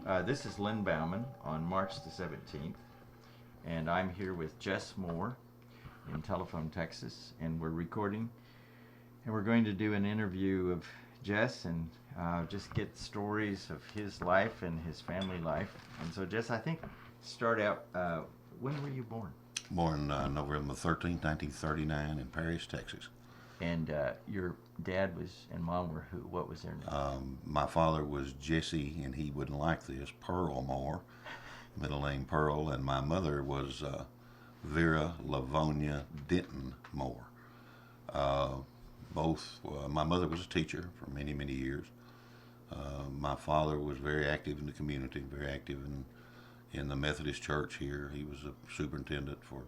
This is Lynn Bauman on March the 17th, and I'm here with Jess Moore in Telephone, Texas, and we're recording, and we're going to do an interview of Jess and just get stories of his life and his family life. And so, Jess, I think start out, when were you born? Born November 13th, 1939 in Paris, Texas. And your dad was and mom were who? What was their name? My father was Jesse, and he wouldn't like this, Pearl Moore, middle name Pearl, and my mother was Vera Lavonia Denton Moore. My mother was a teacher for many, many years. My father was very active in the community, very active in the Methodist Church here. He was a superintendent for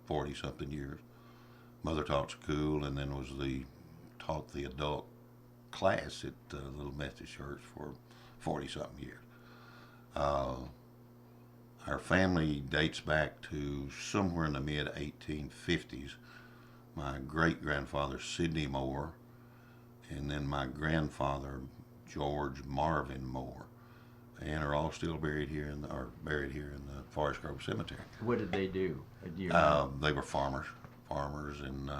40-something years. Mother taught school and then taught the adult class at the Little Methodist Church for 40-something years. Our family dates back to somewhere in the mid-1850s. My great-grandfather, Sidney Moore, and then my grandfather, George Marvin Moore, and are all still buried here in the Forest Grove Cemetery. What did they do? Do you know? They were farmers, and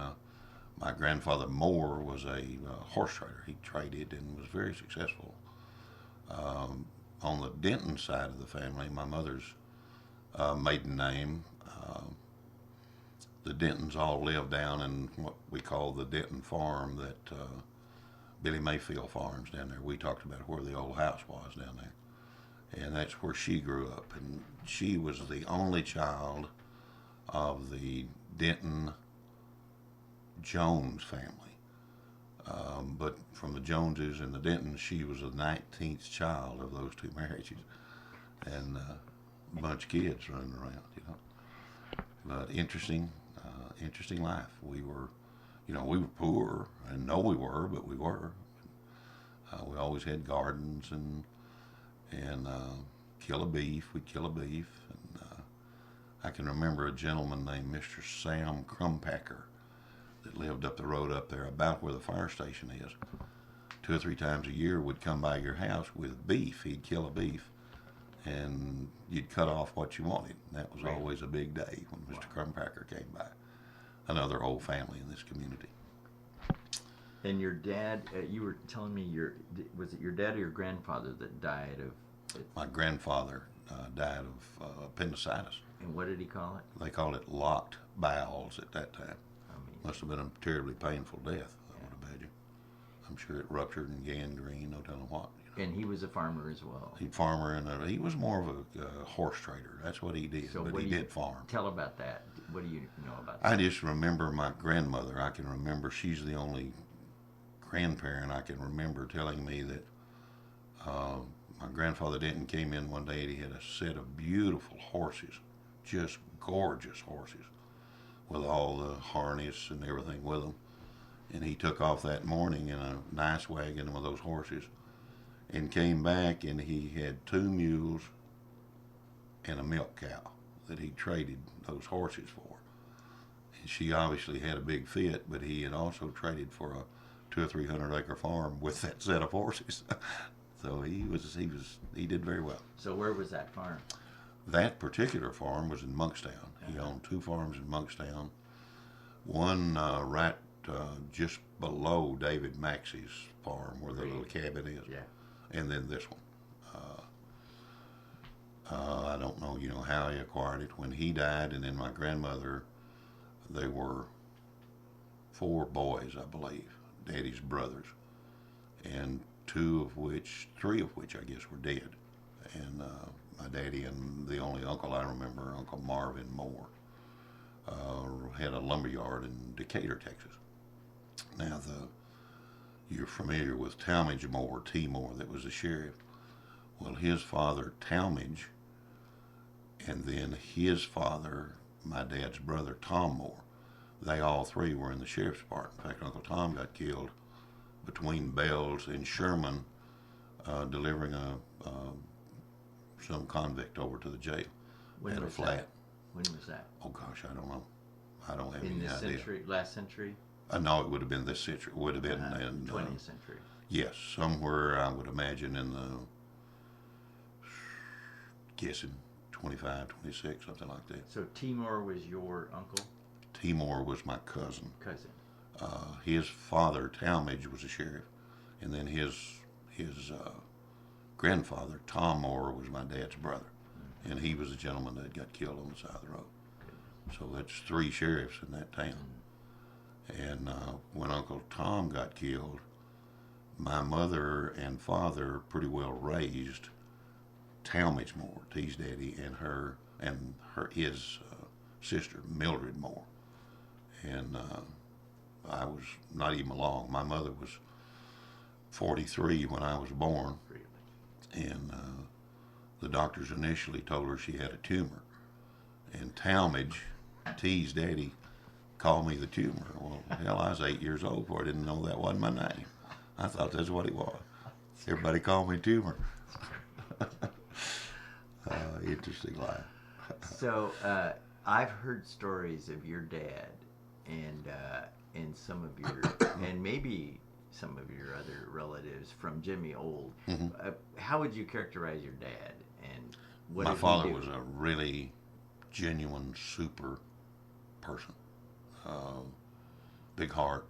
my grandfather Moore was a horse trader. He traded and was very successful. On the Denton side of the family, my mother's maiden name, the Dentons all lived down in what we call the Denton farm that Billy Mayfield farms down there. We talked about where the old house was down there. And that's where she grew up. And she was the only child of the Denton Jones family. But from the Joneses and the Dentons, she was the 19th child of those two marriages. And a bunch of kids running around, you know. But interesting life. We were poor, and know we were, but we were. We always had gardens and kill a beef. We'd kill a beef. And I can remember a gentleman named Mr. Sam Crumpacker that lived up the road up there about where the fire station is. 2 or 3 times a year would come by your house with beef. He'd kill a beef, and you'd cut off what you wanted. And that was always a big day when Mr. Crumpacker came by. Another old family in this community. And your dad, you were telling me, was it your dad or your grandfather that died of? My grandfather died of appendicitis. And what did he call it? They called it locked bowels at that time. Amazing. Must have been a terribly painful death, I would imagine. I'm sure it ruptured and gangrene, no telling what. You know. And he was a farmer as well. He was more of a horse trader. That's what he did, but he did farm. Tell about that. What do you know about I that? just remember my grandmother. I can remember she's the only grandparent I can remember telling me that my grandfather Denton came in one day and he had a set of beautiful horses, just gorgeous horses, with all the harness and everything with them. And he took off that morning in a nice wagon with those horses and came back, and he had 2 mules and a milk cow that he traded those horses for. And she obviously had a big fit, but he had also traded for a 200 or 300 acre farm with that set of horses. So he did very well. So where was that farm? That particular farm was in Monkstown. He owned 2 farms in Monkstown. One right just below David Maxey's farm where the little cabin is. Yeah. And then this one. I don't know, how he acquired it. When he died, and then my grandmother, they were 4 boys, I believe, Daddy's brothers, and 3 of which I guess were dead. And my daddy and the only uncle I remember, Uncle Marvin Moore, had a lumber yard in Decatur, Texas. Now, you're familiar with Talmadge Moore, T. Moore, that was the sheriff. Well, his father, Talmadge, and then his father, my dad's brother, Tom Moore, they all 3 were in the sheriff's department. In fact, Uncle Tom got killed between Bells and Sherman, delivering some convict over to the jail at a flat. That? When was that? Oh gosh, I don't know. I don't have in any this idea. century, last century? No, it would have been this century. It would have been in 20th century. Yes, somewhere I would imagine in the kissing, 25, 26, something like that. So Timor was your uncle? Timor was my cousin. Cousin. His father, Talmadge, was a sheriff, and then his grandfather, Tom Moore, was my dad's brother, and he was a gentleman that got killed on the side of the road. So that's 3 sheriffs in that town. And when Uncle Tom got killed, my mother and father pretty well raised Talmadge Moore, T's daddy, and his sister Mildred Moore. And I was not even along. My mother was 43 when I was born, and the doctors initially told her she had a tumor. And Talmadge, T's daddy, called me the tumor. Well, hell, I was 8 years old before I didn't know that wasn't my name. I thought that's what it was. Everybody called me Tumor. Interesting life. So I've heard stories of your dad and some of your and maybe some of your other relatives from Jimmy Old. Mm-hmm. How would you characterize your dad? And what My did he father do? was a really genuine, super person. Big heart.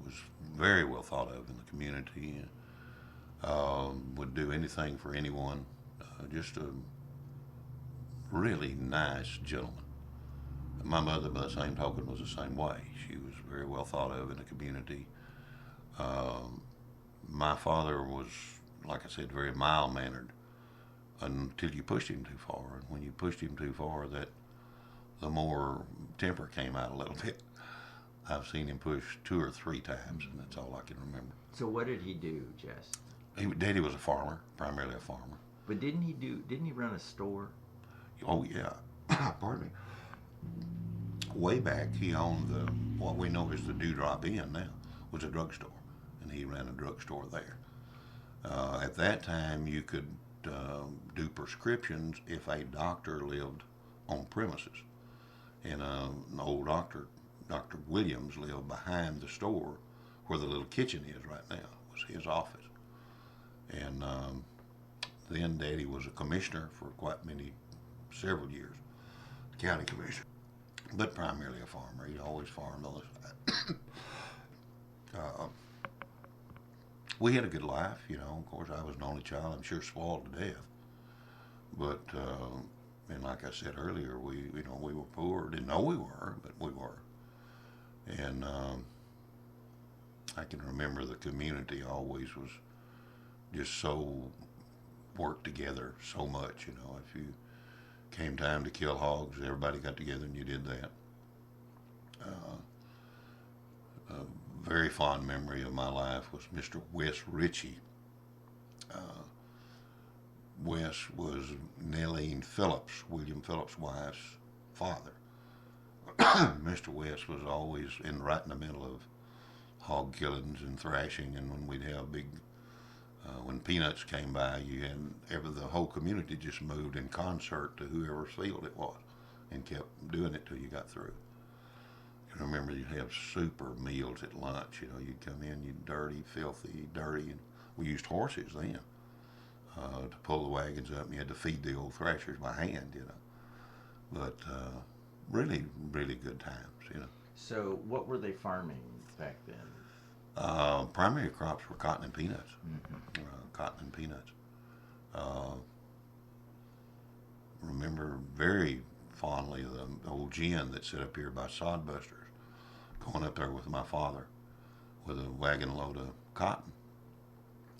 Was very well thought of in the community. Would do anything for anyone. Just a really nice gentleman. My mother, by the same token, was the same way. She was very well thought of in the community. My father was, like I said, very mild-mannered until you pushed him too far. And when you pushed him too far, the more temper came out a little bit. I've seen him push 2 or 3 times, and that's all I can remember. So what did he do, Jess? Daddy was a farmer, primarily a farmer. But didn't he run a store? Oh, yeah. Pardon me. Way back, he owned what we know as the Dewdrop Inn now, was a drugstore, and he ran a drugstore there. At that time, you could do prescriptions if a doctor lived on premises. And an old doctor, Dr. Williams, lived behind the store where the little kitchen is right now. It was his office. And then Daddy was a commissioner for several years, county commissioner, but primarily a farmer. He'd always farmed on the side. We had a good life, you know. Of course, I was an only child. I'm sure spoiled to death. But and like I said earlier, we were poor. Didn't know we were, but we were. And I can remember the community always was just so worked together so much. You know, if you came time to kill hogs, everybody got together and you did that. A very fond memory of my life was Mr. Wes Ritchie. Wes was Nellene Phillips, William Phillips' wife's father. Mr. West was always right in the middle of hog killings and thrashing, and when we'd have big, when Peanuts came by, you had the whole community just moved in concert to whoever's field it was, and kept doing it till you got through. You remember you'd have super meals at lunch. You know, you'd come in, you'd filthy, dirty, and we used horses then to pull the wagons up, and you had to feed the old thrashers by hand. You know, but really, really good times, you know. So what were they farming back then? Primary crops were cotton and peanuts. Mm-hmm. Cotton and peanuts. Remember very fondly the old gin that sit up here by Sodbusters, going up there with my father with a wagon load of cotton.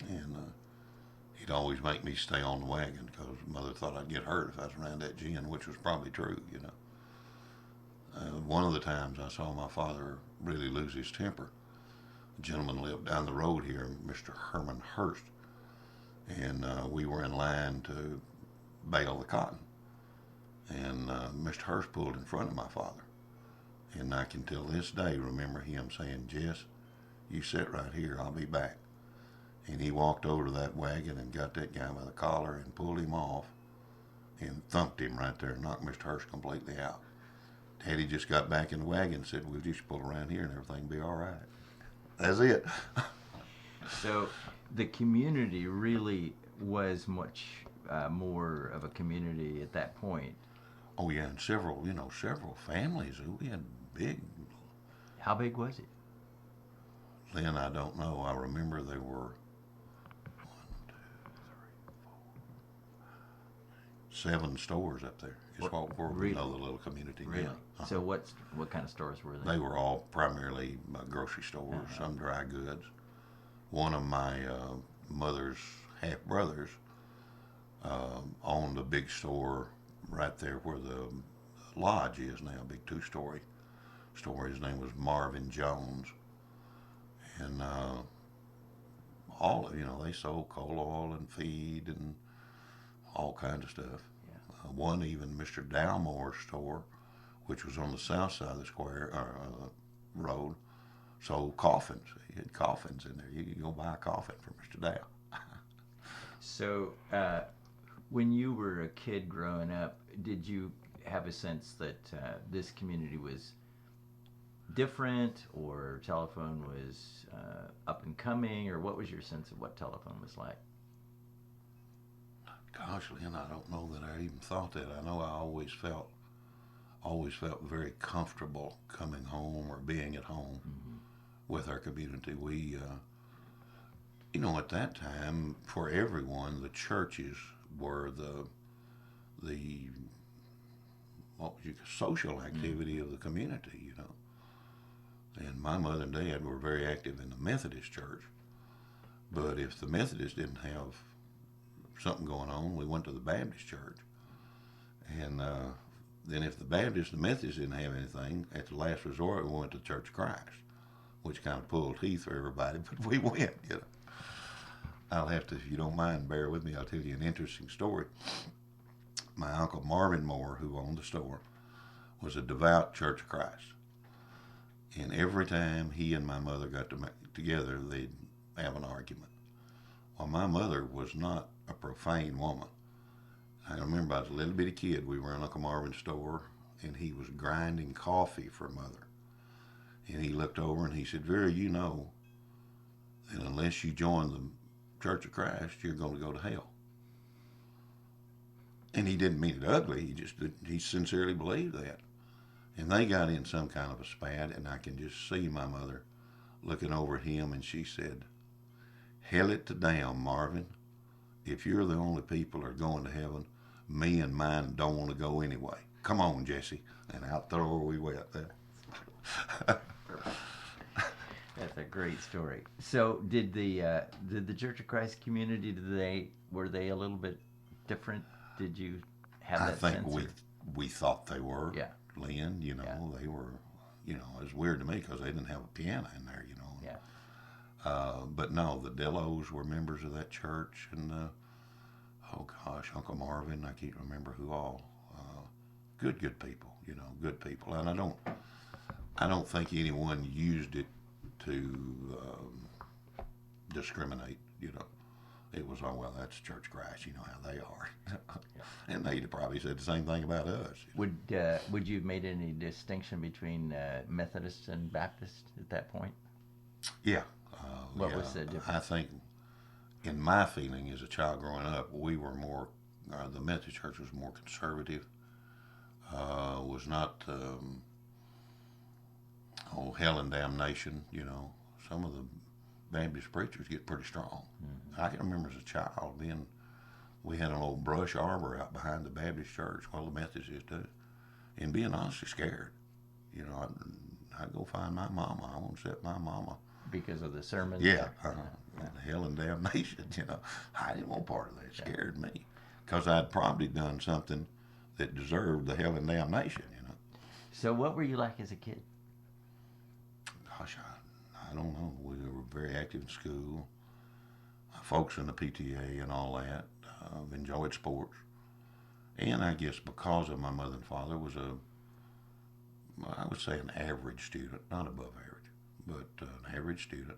And he'd always make me stay on the wagon because Mother thought I'd get hurt if I was around that gin, which was probably true, you know. One of the times I saw my father really lose his temper, a gentleman lived down the road here, Mr. Herman Hurst, and we were in line to bale the cotton. And Mr. Hurst pulled in front of my father. And I can till this day remember him saying, "Jess, you sit right here, I'll be back." And he walked over to that wagon and got that guy by the collar and pulled him off and thumped him right there and knocked Mr. Hurst completely out. Daddy just got back in the wagon and said, "We'll just pull around here and everything will be all right." That's it. So the community really was much more of a community at that point. Oh yeah, and several families. We had big. How big was it? Then I don't know. I remember there were 7 stores up there. It's where we know the little community. Really? Yeah. So what kind of stores were they? They were all primarily grocery stores, some dry goods. One of my mother's half brothers owned a big store right there where the lodge is now, a big 2-story store. His name was Marvin Jones, and they sold coal oil and feed and all kinds of stuff. Yeah. One even Mr. Dalmore's store, which was on the south side of the square road, sold coffins. He had coffins in there. You could go buy a coffin from Mr. Dow. So, when you were a kid growing up, did you have a sense that this community was different, or Telephone was up and coming, or what was your sense of what Telephone was like? Gosh, Lynn, I don't know that I even thought that. I know I always felt very comfortable coming home or being at home with our community. We, at that time, for everyone, the churches were the social activity of the community, And my mother and dad were very active in the Methodist church. But if the Methodists didn't have something going on, we went to the Baptist church. And then if the Baptists and the Methodists didn't have anything, at the last resort, we went to the Church of Christ, which kind of pulled teeth for everybody, but we went, I'll have to, if you don't mind, bear with me, I'll tell you an interesting story. My Uncle Marvin Moore, who owned the store, was a devout Church of Christ. And every time he and my mother got together, they'd have an argument. Well, my mother was not a profane woman. I remember I was a little bitty kid. We were in Uncle Marvin's store, and he was grinding coffee for Mother. And he looked over and he said, "Vera, you know that unless you join the Church of Christ, you're going to go to hell." And he didn't mean it ugly. He sincerely believed that. And they got in some kind of a spat, and I can just see my mother looking over at him, and she said, "Hell it to damn, Marvin. If you're the only people that are going to heaven, me and mine don't want to go anyway. Come on, Jesse." And out the door we went. That's a great story. So, did the Church of Christ community, were they a little bit different? Did you have that sense? I think we thought they were. Yeah. Lynn, they were, it was weird to me because they didn't have a piano in there, Yeah. But no, the Dellos were members of that church, and Uncle Marvin, I can't remember who all. Good people, good people, and I don't think anyone used it to discriminate, It was, that's Church of Christ, how they are. And they'd probably said the same thing about us. Would you have made any distinction between Methodists and Baptists at that point? Yeah. What was the difference? I think, in my feeling as a child growing up, we were more, the Methodist Church was more conservative, was not, hell and damnation, Some of the Baptist preachers get pretty strong. Mm-hmm. I can remember as a child we had an old brush arbor out behind the Baptist church, the Methodists is too, and being honestly scared. I'd go find my mama. I want to set my mama. Because of the sermons? Yeah. Hell and damnation, I didn't want part of that. It scared me. Because I'd probably done something that deserved the hell and damnation, So what were you like as a kid? Gosh, I don't know. We were very active in school. Folks in the PTA and all that. Enjoyed sports. And I guess because of my mother and father was I would say an average student, not above average, but an average student.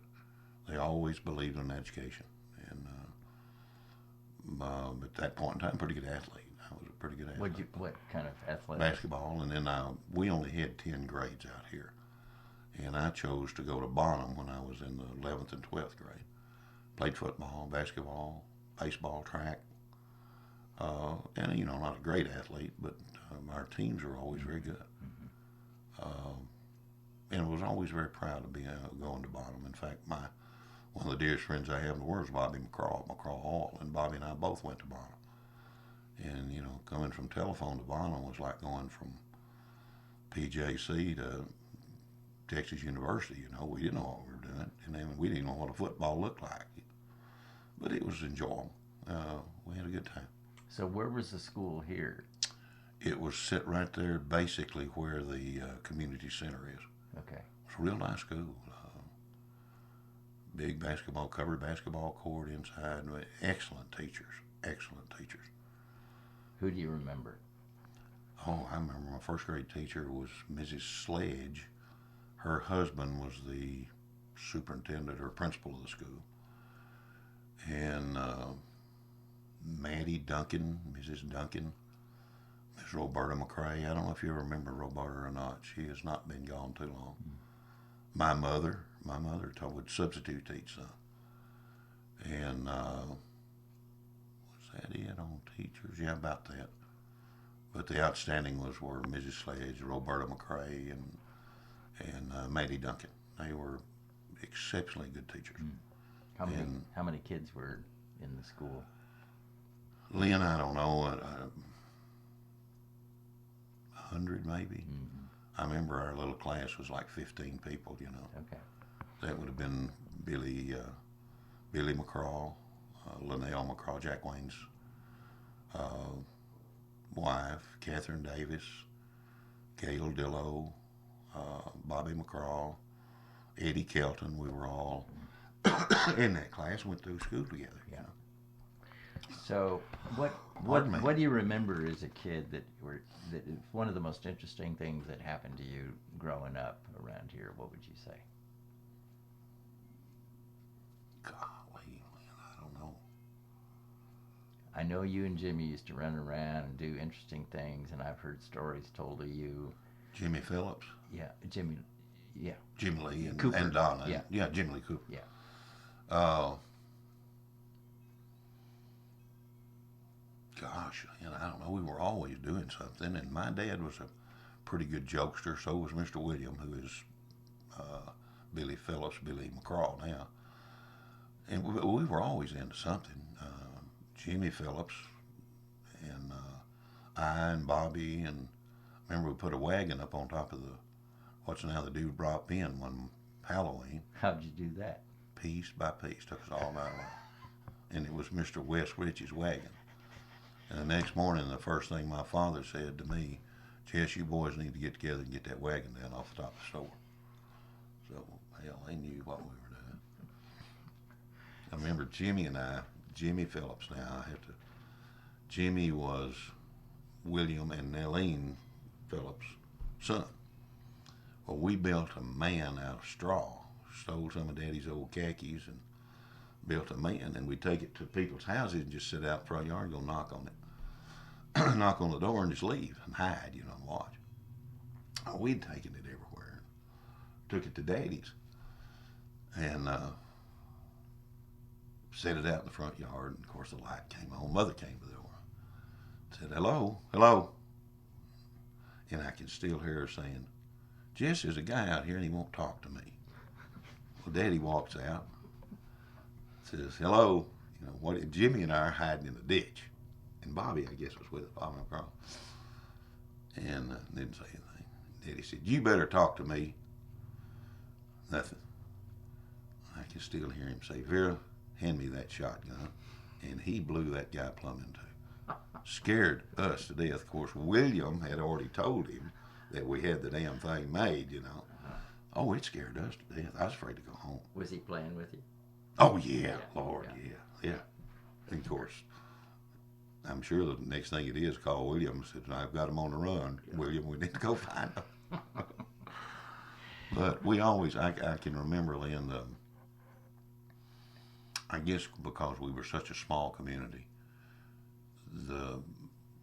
They always believed in education. And at that point in time, pretty good athlete. I was a pretty good athlete. What kind of athlete? Basketball. And then we only had 10 grades out here. And I chose to go to Bonham when I was in the 11th and 12th grade. Played football, basketball, baseball, track. And, not a great athlete, but our teams were always very good. And I was always very proud to be going to Bonham. In fact, one of the dearest friends I have in the world is Bobby McCraw, McCraw Hall, and Bobby and I both went to Bonham. And, coming from Telephone to Bonham was like going from PJC to Texas University. We didn't know what we were doing, and then we didn't know what a football looked like. But it was enjoyable. We had a good time. So where was the school here? It was set right there, basically where the community center is. Okay. It's a real nice school. Big covered basketball court inside. Excellent teachers. Who do you remember? Oh, I remember my first grade teacher was Mrs. Sledge. Her husband was the superintendent or principal of the school. And Maddie Duncan, Mrs. Duncan, Miss Roberta McCrae. I don't know if you remember Roberta or not. She has not been gone too long. My mother would substitute teach some. And was that it on teachers? Yeah, about that. But the outstanding were Mrs. Sledge, Roberta McCrae, and Maddie Duncan. They were exceptionally good teachers. How many kids were in the school? Lynn, I don't know, 100 maybe. Mm-hmm. I remember our little class was like 15 people. Okay. That would have been Billy McCraw, Linnell McCraw, Jack Wayne's wife, Catherine Davis, Gail Dillow, Bobby McCraw, Eddie Kelton. We were all in that class, went through school together. Yeah. So what do you remember as a kid that is one of the most interesting things that happened to you growing up around here? What would you say? Golly, I don't know. I know you and Jimmy used to run around and do interesting things, and I've heard stories told of you. Jimmy Phillips. Yeah, Jimmy. Yeah. Jim Lee and Cooper. Donna. Yeah, Jim Lee Cooper. Yeah. Gosh, I don't know. We were always doing something, and my dad was a pretty good jokester. So was Mr. William, who is Billy Phillips, Billy McCraw now. And we were always into something. Jimmy Phillips and I and Bobby, and remember we put a wagon up on top of what's now the Dude Brought Pen one Halloween. How'd you do that? Piece by piece, took us all night long. And it was Mr. Wes Ritchie's wagon. And the next morning, the first thing my father said to me, Jess, you boys need to get together and get that wagon down off the top of the store. So, hell, they knew what we were doing. I remember Jimmy Phillips now, Jimmy was William and Nelline Phillips' son. Well, we built a man out of straw, stole some of Daddy's old khakis and built a man, and we'd take it to people's houses and just sit out in the front yard and go knock on it. Knock on the door and just leave and hide, and watch. Oh, we'd taken it everywhere. Took it to Daddy's and set it out in the front yard, and of course the light came on. Mother came to the door. Said, hello. And I can still hear her saying, Jess, there's a guy out here and he won't talk to me. Well, Daddy walks out, says, hello. Jimmy and I are hiding in the ditch. And Bobby, I guess, was with us, Bobby McCraw. And didn't say anything. Daddy said, you better talk to me. Nothing. I can still hear him say, Vera, hand me that shotgun. And he blew that guy plumb in two. Scared us to death. Of course, William had already told him that we had the damn thing made, Oh, it scared us to death. I was afraid to go home. Was he playing with you? Oh, yeah, Lord, yeah. And of course, I'm sure the next thing it is, call William and said, I've got him on the run. Yeah. William, we need to go find him. But we always, I can remember, Lynn, I guess because we were such a small community, the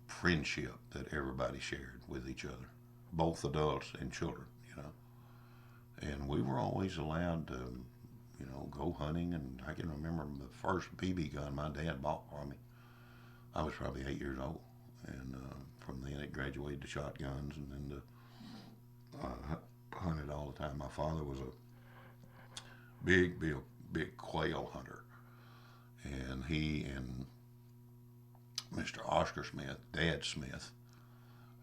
friendship that everybody shared with each other, both adults and children, And we were always allowed to, go hunting. And I can remember the first BB gun my dad bought for me. I was probably 8 years old, and from then it graduated to shotguns, and then hunted all the time. My father was a big quail hunter, and he and Mr. Oscar Smith, Dad Smith,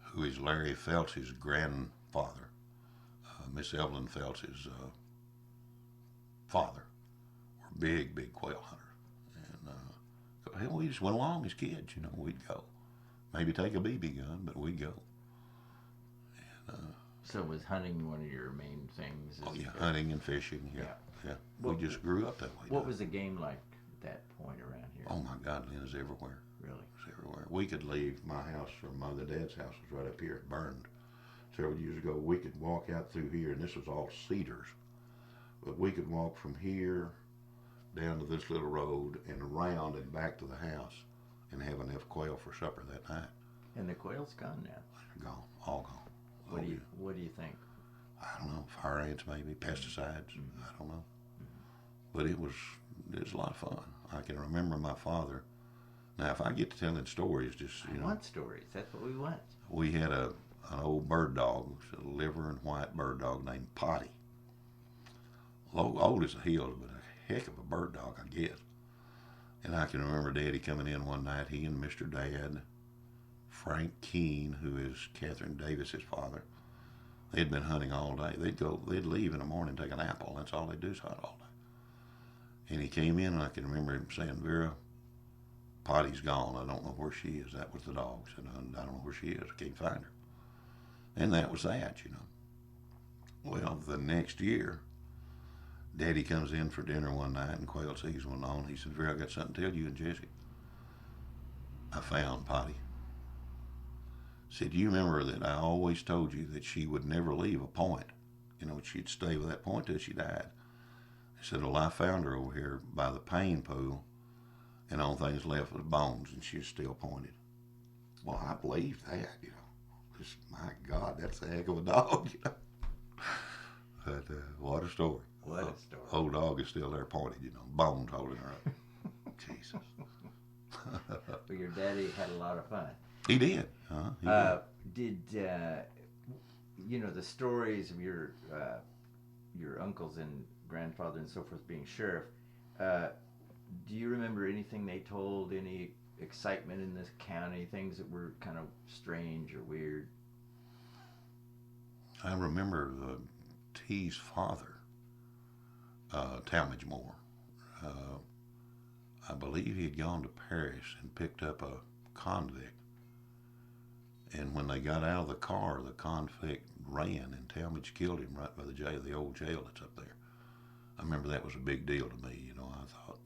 who is Larry Phelps' grandfather, Miss Evelyn Phelps' father, were big quail hunters. And we just went along as kids, we'd go. Maybe take a BB gun, but we'd go. And, so was hunting one of your main things? Oh, yeah, hunting and fishing, yeah. We just grew up that way. What was the game like at that point around here? Oh, my God, Lynn, it's everywhere. Really? It's everywhere. We could leave my house, or Mother and Dad's house was right up here. It burned several years ago. We could walk out through here, and this was all cedars. But we could walk from here down to this little road and around and back to the house and have enough quail for supper that night. And the quail's gone now. They're gone, all gone. What do you think? I don't know, fire ants maybe, pesticides, I don't know. But it was a lot of fun. I can remember my father. Now, if I get to telling stories, just, I want stories. That's what we want. We had an old bird dog, a liver and white bird dog named Potty. Old as the hills, but a heck of a bird dog, I guess. And I can remember Daddy coming in one night, he and Mr. Dad, Frank Keene, who is Catherine Davis's father. They'd been hunting all day. They'd leave in the morning, take an apple. That's all they do is hunt all day. And he came in, and I can remember him saying, "Vera, Potty's gone. I don't know where she is." That was the dog. Said, "I don't know where she is. I can't find her." And that was that, Well, the next year, Daddy comes in for dinner one night, and quail season went on. He said, "Vera, I got something to tell you and Jesse. I found Potty." Said, "You remember that I always told you that she would never leave a point. She'd stay with that point till she died." He said, "Well, I found her over here by the pain pool, and the only things left was bones, and she's still pointed." Well, I believed that, Just, my God, that's a heck of a dog, But what a story. What a story. Old dog is still there pointed, bones holding her up. Jesus. But your daddy had a lot of fun. He did. Did the stories of your uncles and grandfather and so forth being sheriff? Do you remember anything they told? Any excitement in this county? Things that were kind of strange or weird? I remember T's father, Talmadge Moore. I believe he had gone to Paris and picked up a convict. And when they got out of the car, the convict ran, and Talmadge killed him right by the jail, the old jail that's up there. I remember that was a big deal to me. I thought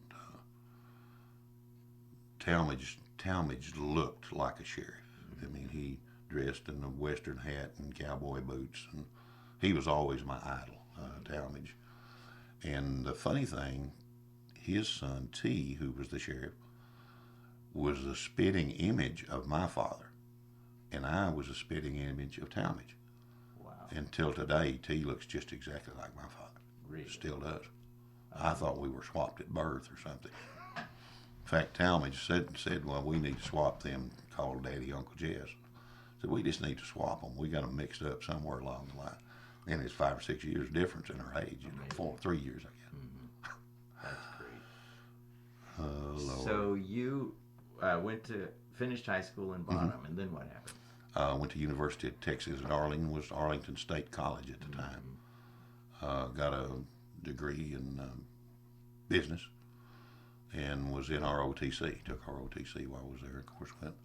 Talmadge looked like a sheriff. I mean, he dressed in a western hat and cowboy boots, and he was always my idol, Talmadge. And the funny thing, his son T, who was the sheriff, was the spitting image of my father, and I was a spitting image of Talmadge. Wow. Until today, T looks just exactly like my father. Really? Still does. I thought we were swapped at birth or something. In fact, Talmadge said, "Well, we need to swap them," called Daddy Uncle Jess. Said, "We just need to swap them. We got them mixed up somewhere along the line." And it's 5 or 6 years difference in our age. 3 years, I guess. Mm-hmm. That's great. Oh, Lord. So you finished high school in Bonham, and then what happened? Went to University of Texas at Arlington. Was Arlington State College at the time. Got a degree in business, and was in ROTC. Took ROTC while I was there. Of course, went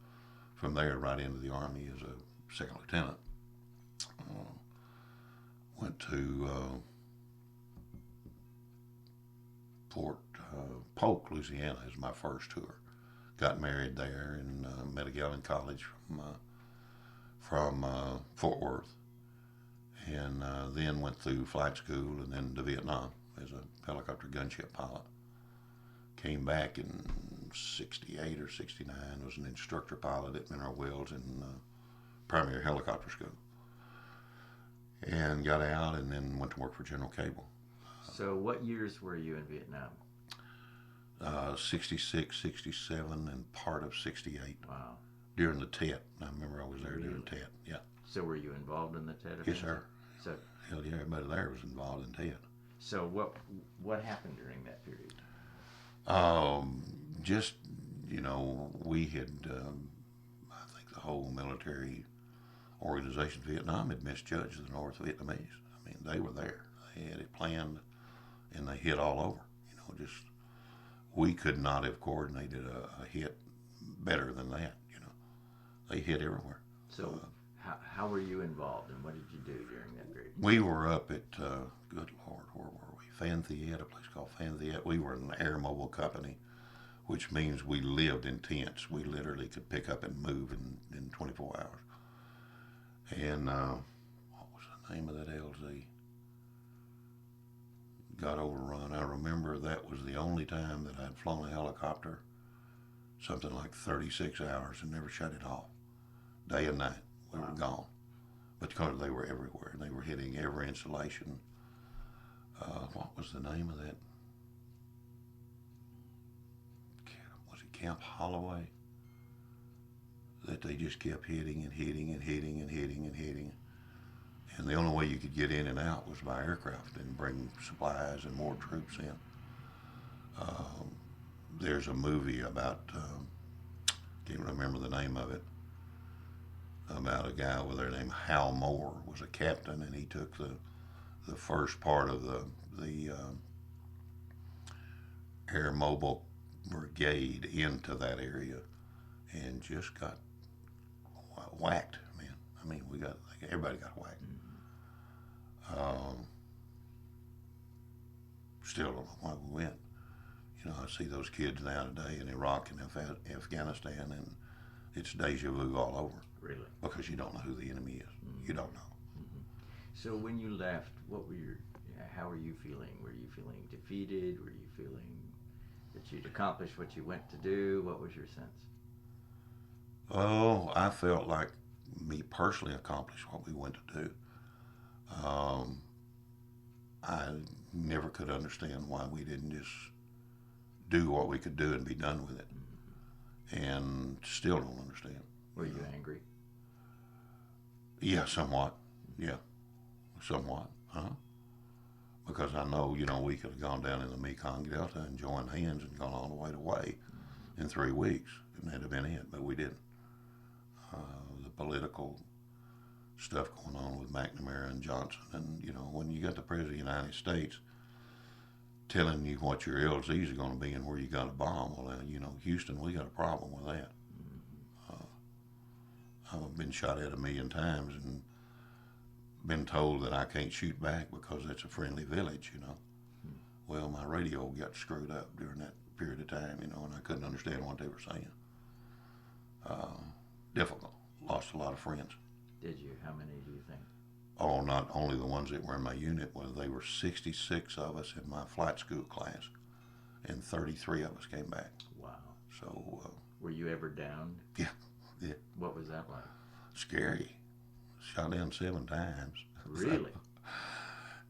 from there right into the Army as a second lieutenant. Went to Fort Polk, Louisiana, as my first tour. Got married there and met a gal in college from Fort Worth, and then went through flight school and then to Vietnam as a helicopter gunship pilot. Came back in 68 or 69, was an instructor pilot at Mineral Wells in primary helicopter school. And got out and then went to work for General Cable. So what years were you in Vietnam? 66, 67, and part of 68 Wow. during the Tet. I remember I was there during Really? Tet. Yeah. So were you involved in the TED event? Yes, sir. So Hell yeah, everybody there was involved in Tet. so what happened during that period? Just, we had, I think the whole military organization in Vietnam had misjudged the North Vietnamese. I mean, they were there. They had it planned, and they hit all over. Just we could not have coordinated a hit better than that. They hit everywhere. So how were you involved, and what did you do during that period? We were up at, good Lord, where were we? Phan Thiet, a place called Phan Thiet. We were an air mobile company, which means we lived in tents. We literally could pick up and move in 24 hours. And what was the name of that LZ? Got overrun. I remember that was the only time that I'd flown a helicopter, something like 36 hours, and never shut it off. Day and night, we were gone. But because they were everywhere, they were hitting every installation. What was the name of that? Was it Camp Holloway? That they just kept hitting and hitting and hitting and hitting and hitting. And the only way you could get in and out was by aircraft and bring supplies and more troops in. There's a movie about, can't remember the name of it, about a guy over there named Hal Moore, was a captain, and he took the first part of the air mobile brigade into that area and just got whacked, man. I mean, everybody got whacked. Still don't know why we went. I see those kids now today in Iraq and Afghanistan, and it's deja vu all over. Really? Because you don't know who the enemy is. Mm-hmm. You don't know. Mm-hmm. So when you left, how were you feeling? Were you feeling defeated? Were you feeling that you'd accomplished what you went to do? What was your sense? Oh, I felt like me personally accomplished what we went to do. I never could understand why we didn't just do what we could do and be done with it. Mm-hmm. And still don't understand. Were you angry? Yeah, somewhat. Yeah, somewhat. Because I know, we could have gone down in the Mekong Delta and joined hands and gone all the way to Hue in 3 weeks, and that'd have been it, but we didn't. The political stuff going on with McNamara and Johnson, and, when you got the President of the United States telling you what your LZs are going to be and where you got a bomb, well, Houston, we got a problem with that. I've been shot at 1,000,000 times and been told that I can't shoot back because it's a friendly village, Well, my radio got screwed up during that period of time, and I couldn't understand what they were saying. Difficult. Lost a lot of friends. Did you? How many do you think? Oh, not only the ones that were in my unit, they were 66 of us in my flight school class, and 33 of us came back. Wow. So. Were you ever downed? Yeah. Yeah. What was that like? Scary. Shot down 7 times. Really?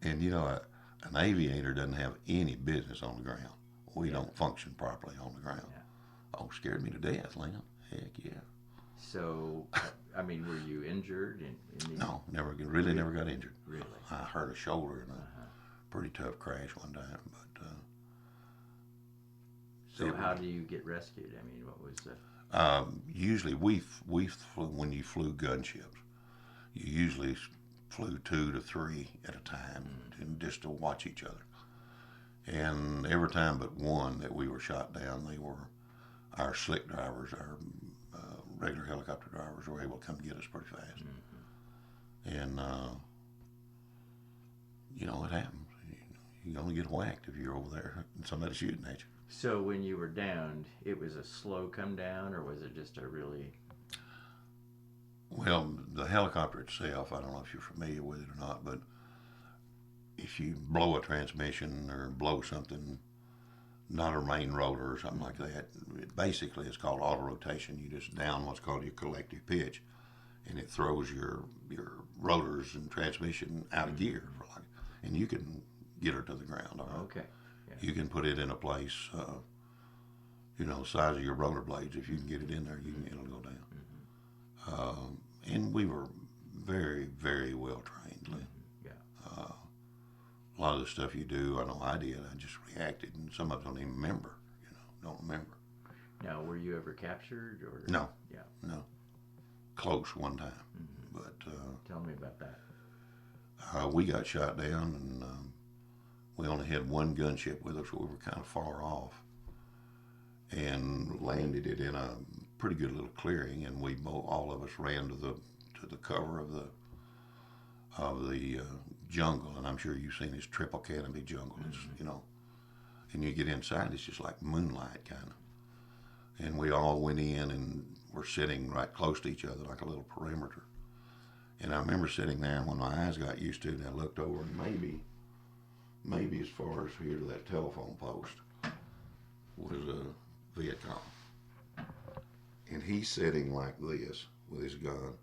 And an aviator doesn't have any business on the ground. We don't function properly on the ground. Yeah. Oh, scared me to death, Lynn. Heck yeah. So, were you injured? No, never got injured. Really? I hurt a shoulder in a pretty tough crash one time. But so, how do you get rescued? What was the? Usually, we flew, when you flew gunships, you usually flew 2 to 3 at a time, and just to watch each other. And every time but one that we were shot down, they were our slick drivers, our regular helicopter drivers were able to come get us pretty fast. Mm-hmm. And it happens. You're gonna get whacked if you're over there and somebody's shooting at you. So when you were downed, it was a slow come down, or was it just a really? Well, the helicopter itself, I don't know if you're familiar with it or not, but if you blow a transmission or blow something, not a main rotor or something like that, basically it's called auto rotation. You just down what's called your collective pitch, and it throws your rotors and transmission out of gear, and you can get her to the ground. All right? Okay. Yeah. You can put it in a place you know, size of your rollerblades. If you can get it in there, it'll go down. And we were very, very well trained, Lynn. Yeah. A lot of the stuff you do, I know I did. I just reacted, and some of us don't even remember. You know, don't remember. Now, were you ever captured or? No. Yeah. No. Close one time, but Tell me about that. we got shot down, and we only had one gunship with us. So we were kind of far off, and landed it in a pretty good little clearing, and we all of us ran to the cover of the jungle. And I'm sure you've seen this triple canopy jungle. It's, you know, and you get inside, it's just like moonlight kind of. And we all went in and were sitting right close to each other like a little perimeter. And I remember sitting there, and when my eyes got used to it, I looked over, and maybe as far as here to that telephone post was a Vietcong. And he's sitting like this with his gun,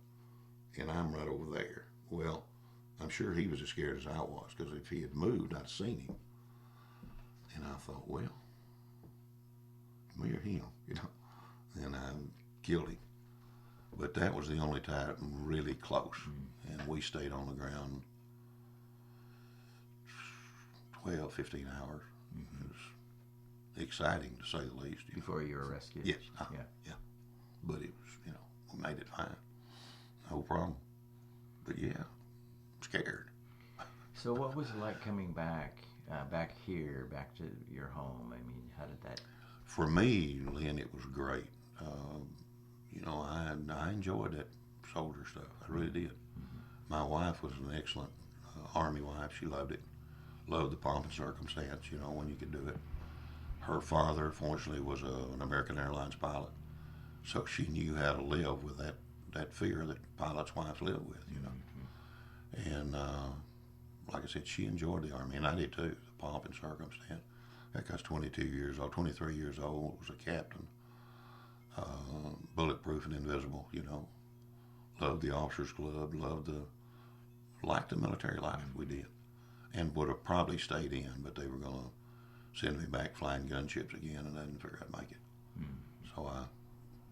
and I'm right over there. Well, I'm sure he was as scared as I was, because if he had moved, I'd seen him. And I thought, well, me or him, you know, and I killed him. But that was the only time really close, and we stayed on the ground 12, 15 hours. It was exciting, to say the least. Before you were rescued? Yes. Yeah. But it was, you know, we made it fine. No problem. But yeah, scared. So what was it like coming back here, back to your home? I mean, how did that? For me, Lynn, it was great. You know, I enjoyed that soldier stuff. I really did. My wife was an excellent Army wife. She loved it. Loved the pomp and circumstance, you know, when you could do it. Her father, fortunately, was an American Airlines pilot. So she knew how to live with that fear that pilots' wives live with, you know. And like I said, she enjoyed the Army, and I did too, the pomp and circumstance. That guy's 22 years old, 23 years old, was a captain. Bulletproof and invisible, you know. Loved the officers' club, liked the military life, we did. And would have probably stayed in, but they were going to send me back flying gunships again, and I didn't figure I'd make it.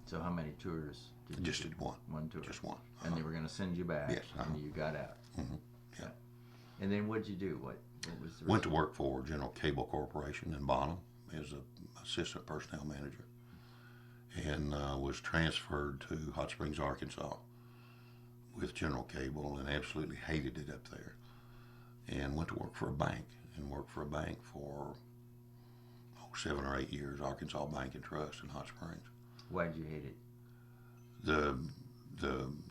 So how many tours did you Just do? did one. One tour. Just one. And they were going to send you back. Yes. And you got out. Yeah. And then what'd you do? What was the Went to work for General Cable Corporation in Bonham as an assistant personnel manager, and was transferred to Hot Springs, Arkansas with General Cable, and absolutely hated it up there. And went to work for a bank, and worked for a bank for 7 or 8 years, Arkansas Bank and Trust in Hot Springs. Why'd you hate it? The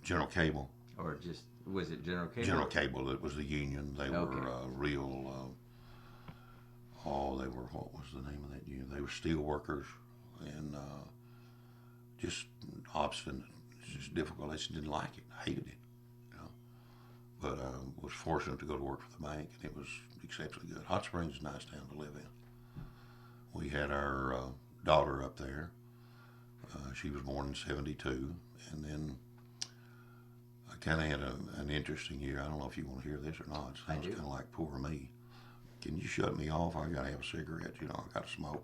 General Cable. Or just, was it General Cable? General Cable, it was the union. They Okay. were real, they were, what was the name of that union? They were steel workers, and just obstinate, just difficult. I just didn't like it, hated it, you know. But was fortunate to go to work for the bank, and it was exceptionally good. Hot Springs is a nice town to live in. We had our daughter up there. She was born in 72, and then I kind of had an interesting year. I don't know if you want to hear this or not. It sounds kind of like poor me. Can you shut me off? I got to have a cigarette. You know, I got to smoke.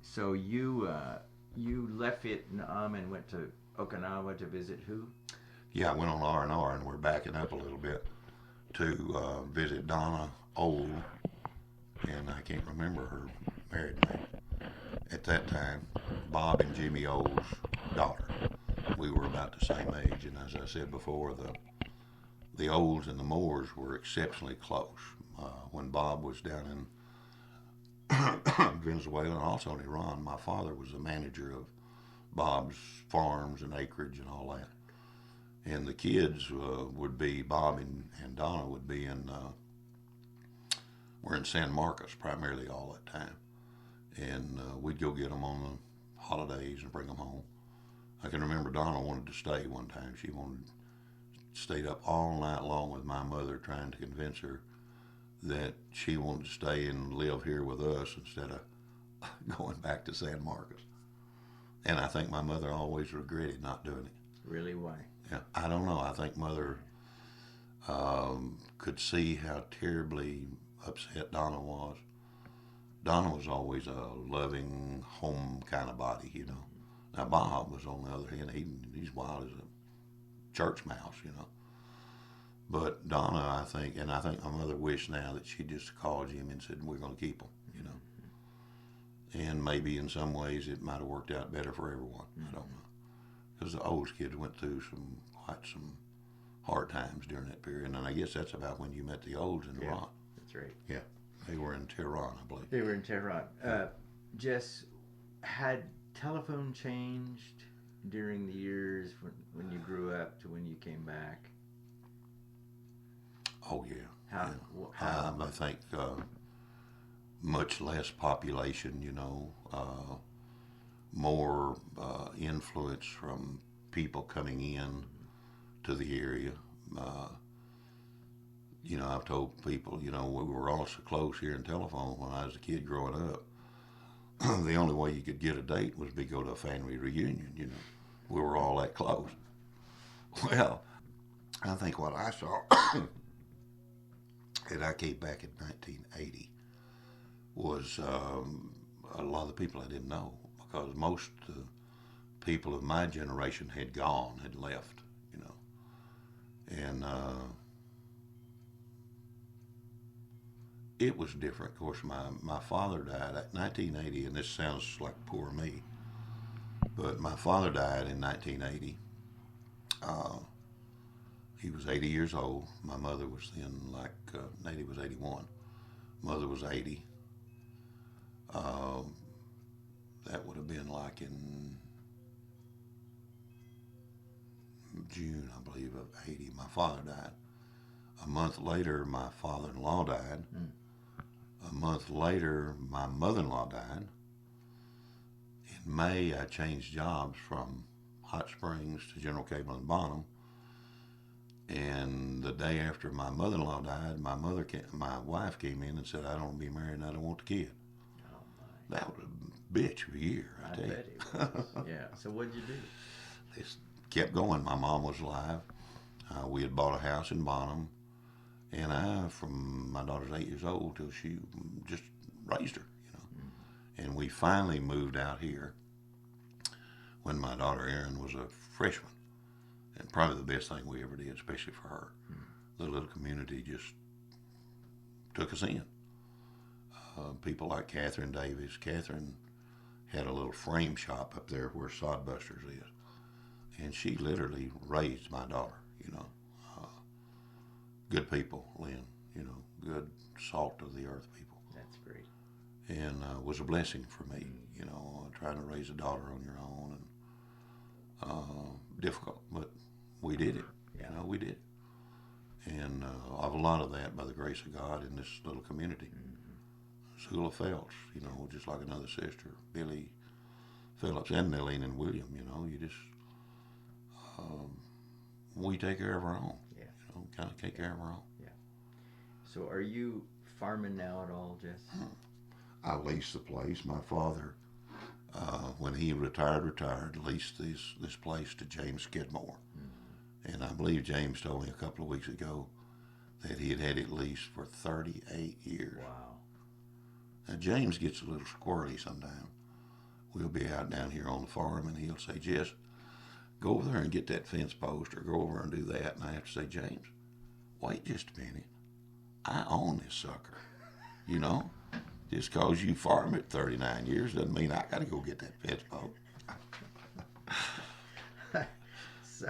So you left Vietnam and went to Okinawa to visit who? Yeah, I went on R&R, and we're backing up a little bit to visit Donna Old, and I can't remember her married name. At that time, Bob and Jimmy Old's daughter. We were about the same age, and as I said before, the Olds and the Moores were exceptionally close. When Bob was down in Venezuela and also in Iran, my father was the manager of Bob's farms and acreage and all that. And the kids would be, Bob and Donna would be were in San Marcos primarily all that time. And we'd go get them on the holidays and bring them home. I can remember Donna wanted to stay one time. She stayed up all night long with my mother trying to convince her that she wanted to stay and live here with us instead of going back to San Marcos. And I think my mother always regretted not doing it. Really? Why? Yeah, I don't know. I think Mother could see how terribly upset Donna was, Donna was always a loving, home kind of body, you know. Now Bob was on the other hand, he's wild as a church mouse, you know. But Donna, I think my mother wished now that she just called Jimmy and said, we're going to keep him, you know. And maybe in some ways it might have worked out better for everyone. I don't know. Because the Olds kids went through quite some hard times during that period. And I guess that's about when you met the Olds in Iran. That's right. Yeah. They were in Tehran, I believe. They were in Tehran. Jess, had telephone changed during the years when you grew up to when you came back? Oh, yeah. How? I think much less population, you know, more influence from people coming in to the area. You know, I've told people, you know, we were all so close here in telephone when I was a kid growing up. The only way you could get a date was to go to a family reunion, you know. We were all that close. Well, I think what I saw, and I came back in 1980, was a lot of the people I didn't know, because most people of my generation had left, you know. And it was different. Of course, my father died in 1980, and this sounds like poor me, but my father died in 1980. He was 80 years old. My mother was then Nady was 81. Mother was 80. That would have been like in June, I believe, of 80. My father died. A month later, my father-in-law died. A month later, my mother-in-law died. In May, I changed jobs from Hot Springs to General Cable in Bonham. And the day after my mother-in-law died, my wife came in and said, I don't want to be married and I don't want the kid. Oh, my. That was a bitch of a year, I tell you. Bet it was. Yeah. So what did you do? It kept going. My mom was alive. We had bought a house in Bonham. And from my daughter's 8 years old till she just raised her, you know. And we finally moved out here when my daughter Erin was a freshman. And probably the best thing we ever did, especially for her. The little community just took us in. People like Catherine Davis. Catherine had a little frame shop up there where Sodbusters is. And she literally raised my daughter, you know. Good people, Lynn, you know, good salt of the earth people. That's great. And was a blessing for me, you know, trying to raise a daughter on your own, and difficult, but we did it. Yeah. You know, we did. And I have a lot of that by the grace of God in this little community. Sula Phelps, you know, just like another sister, Billy Phillips, and Nellene and William, you know, you just, we take care of our own. Kind of take care of our own. Yeah. So are you farming now at all, Jess? I leased the place. My father, when he retired, leased this place to James Skidmore. And I believe James told me a couple of weeks ago that he had it leased for 38 years. Wow. Now, James gets a little squirrely sometimes. We'll be out down here on the farm, and he'll say, Jess, go over there and get that fence post, or go over and do that. And I have to say, James, wait just a minute. I own this sucker. You know? Just because you farm it 39 years doesn't mean I got to go get that fence post.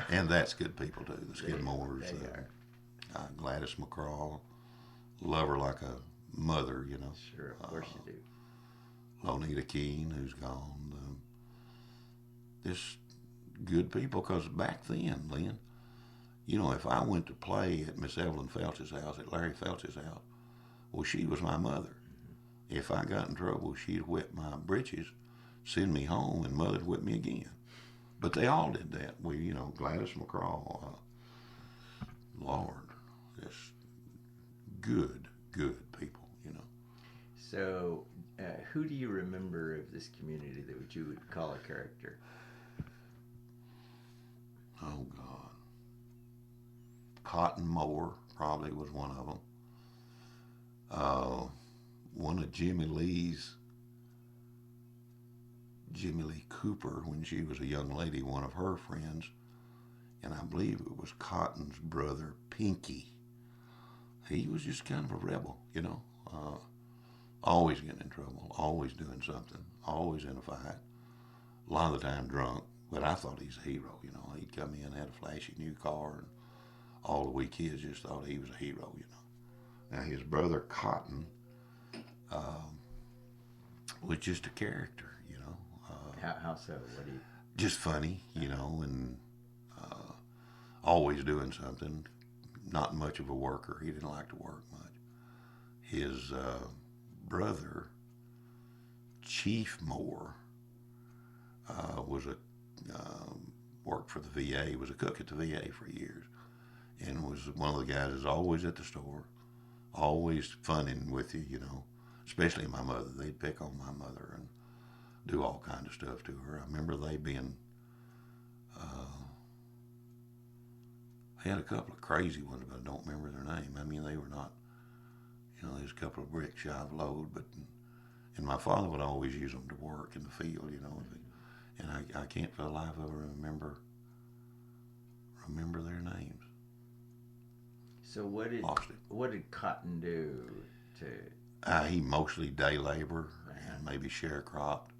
And that's good people, too. The Skidmores. Gladys McCraw. Love her like a mother, you know. Sure, of course you do. Lonita Keene, who's gone. Just good people, because back then, Lynn, you know, if I went to play at Miss Evelyn Phelps' house, at Larry Phelps' house, well, she was my mother. If I got in trouble, she'd whip my britches, send me home, and mother'd whip me again. But they all did that. We, you know, Gladys McCraw, Lord, just good people, you know. So, who do you remember of this community that you would call a character? Oh, God. Cotton Mower probably was one of them. one of Jimmy Lee Cooper, when she was a young lady, one of her friends, and I believe it was Cotton's brother, Pinky. He was just kind of a rebel, always getting in trouble, always doing something, always in a fight, a lot of the time drunk, but I thought he's a hero, He'd come in, had a flashy new car, and all the wee kids just thought he was a hero, Now, his brother, Cotton, was just a character, How so? What do you? just funny, and always doing something. Not much of a worker. He didn't like to work much. His brother, Chief Moore, was worked for the VA. Was a cook at the VA for years, and was one of the guys that's always at the store, always funning with you, Especially my mother. They'd pick on my mother and do all kinds of stuff to her. I remember they being, they had a couple of crazy ones, but I don't remember their name. I mean, they were not, there's a couple of bricks shy of load, and my father would always use them to work in the field, and I can't for the life of it remember their names. So what did Cotton do to? He mostly day labor and maybe sharecropped.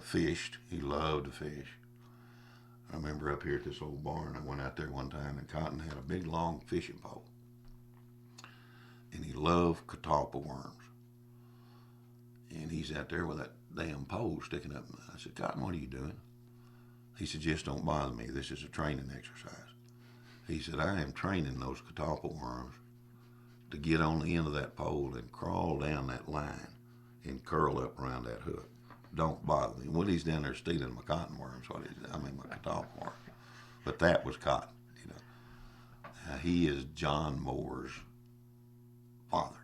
Fished. He loved to fish. I remember up here at this old barn, I went out there one time, and Cotton had a big long fishing pole, and he loved catalpa worms. And he's out there with that damn pole sticking up. I said, Cotton, what are you doing? He said, just don't bother me. This is a training exercise. He said, I am training those catalpa worms to get on the end of that pole and crawl down that line and curl up around that hook. Don't bother me. Willie's down there stealing my cotton worms. My catalpa worms. But that was Cotton, he is John Moore's father.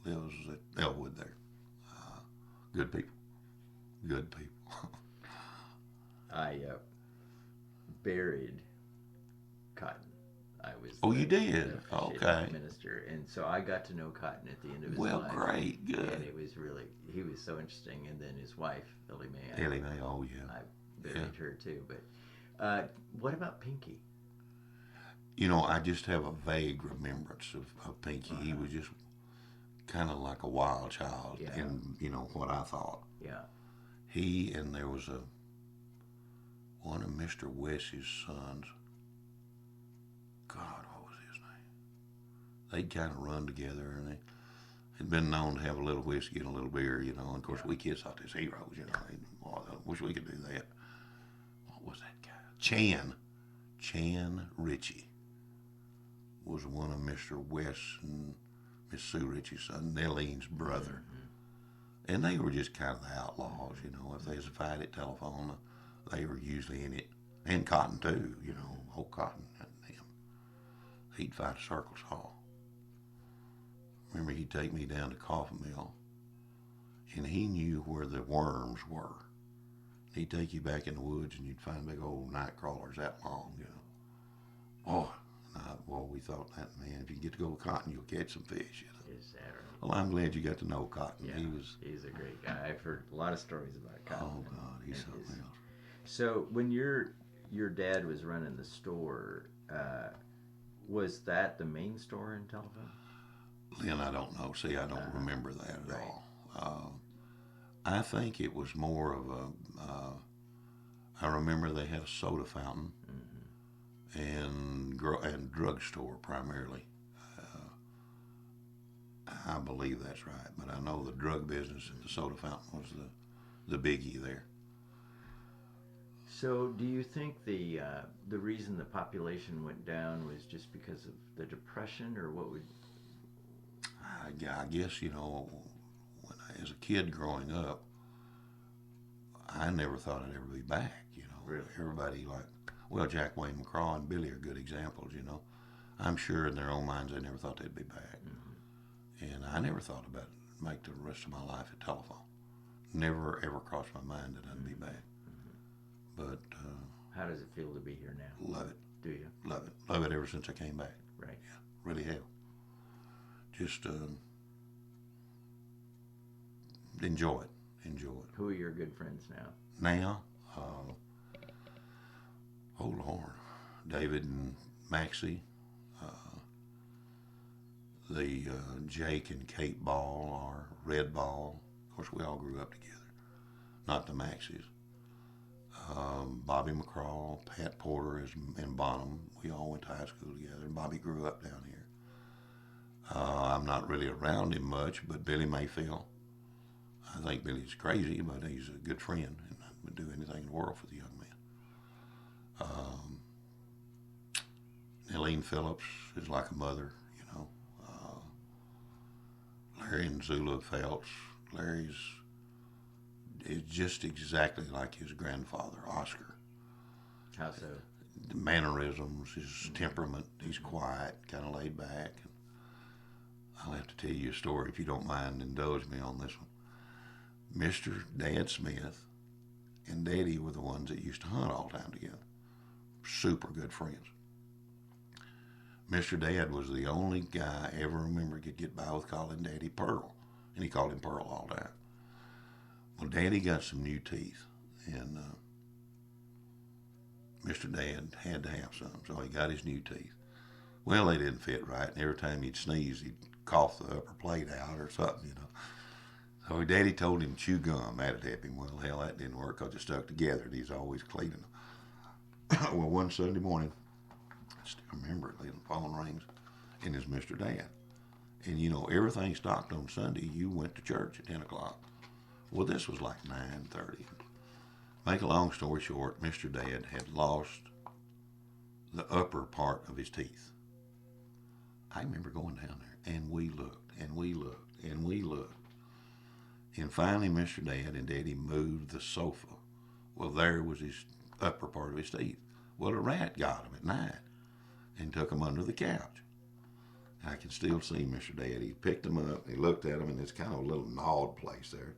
Lives at Elwood there. Good people. Good people. I buried Cotton. I was. Oh, you did? Okay. Minister, and so I got to know Cotton at the end of his life. Well, great, good. And it was he was so interesting. And then his wife, Ellie Mae. Ellie Mae, oh yeah. I buried her too. But what about Pinky? I just have a vague remembrance of Pinky. He was just kind of like a wild child, and what I thought. Yeah. He and there was one of Mr. Wess's sons. God, what was his name? They'd kind of run together, and they had been known to have a little whiskey and a little beer, And of course, we kids thought this heroes, I wish we could do that. What was that guy? Chan Ritchie was one of Mr. West and Miss Sue Ritchie's son, Nelline's brother. Mm-hmm. And they were just kind of the outlaws, If there was a fight at telephone, they were usually in it. And Cotton, too, Old Cotton and him. He'd fight a circle saw. Remember, he'd take me down to Coffee Mill, and he knew where the worms were. He'd take you back in the woods, and you'd find big old night crawlers that long, Oh, we thought that, man, if you get to go to Cotton, you'll catch some fish, Is that right? Well, I'm glad you got to know Cotton. Yeah, he's a great guy. I've heard a lot of stories about Cotton. Oh, God, he's something else. So when your dad was running the store, was that the main store in Telephone? Lynn, I don't know. See, I don't remember that at all. I think it was more of I remember they had a soda fountain and drugstore primarily. I believe that's right, but I know the drug business and the soda fountain was the biggie there. So, do you think the reason the population went down was just because of the Depression, or what would? I guess as a kid growing up, I never thought I'd ever be back. Really? Everybody Jack Wayne McCraw and Billy are good examples. I'm sure in their own minds they never thought they'd be back, and I never thought about make the rest of my life at Telephone. Never ever crossed my mind that I'd be back. But how does it feel to be here now? Love it. Do you? Love it ever since I came back. Right. Yeah, really have. Just enjoy it. Enjoy it. Who are your good friends now? Now, oh Lord, David and Maxie, the Jake and Kate Ball, or Red Ball. Of course, we all grew up together. Not the Maxies. Bobby McCraw, Pat Porter, and Bonham. We all went to high school together. Bobby grew up down here. I'm not really around him much, but Billy Mayfield. I think Billy's crazy, but he's a good friend and would do anything in the world for the young man. Nelene Phillips is like a mother, you know. Larry and Zula Phelps. Larry's is just exactly like his grandfather, Oscar. How so? The mannerisms, his temperament. He's quiet, kind of laid back. I'll have to tell you a story if you don't mind. Indulge me on this one. Mr. Dad Smith and Daddy were the ones that used to hunt all the time together. Super good friends. Mr. Dad was the only guy I ever remember could get by with calling Daddy Pearl, and he called him Pearl all the time. Well, Daddy got some new teeth, and Mr. Dad had to have some, so he got his new teeth. Well, they didn't fit right, and every time he'd sneeze, he'd cough the upper plate out or something, you know. So Daddy told him chew gum. That'd help him. Well, hell, that didn't work because it stuck together, and he's always cleaning them. Well, one Sunday morning, I still remember it, the phone rings, and it's Mr. Dad. And, you know, everything stopped on Sunday. You went to church at 10 o'clock. Well, this was like 9:30. Make a long story short, Mr. Dad had lost the upper part of his teeth. I remember going down there, and we looked, and we looked, and we looked. And finally, Mr. Dad and Daddy moved the sofa. Well, there was his upper part of his teeth. Well, a rat got him at night and took him under the couch. I can still see Mr. Dad. He picked them up, he looked at them, and there's kind of a little gnawed place there.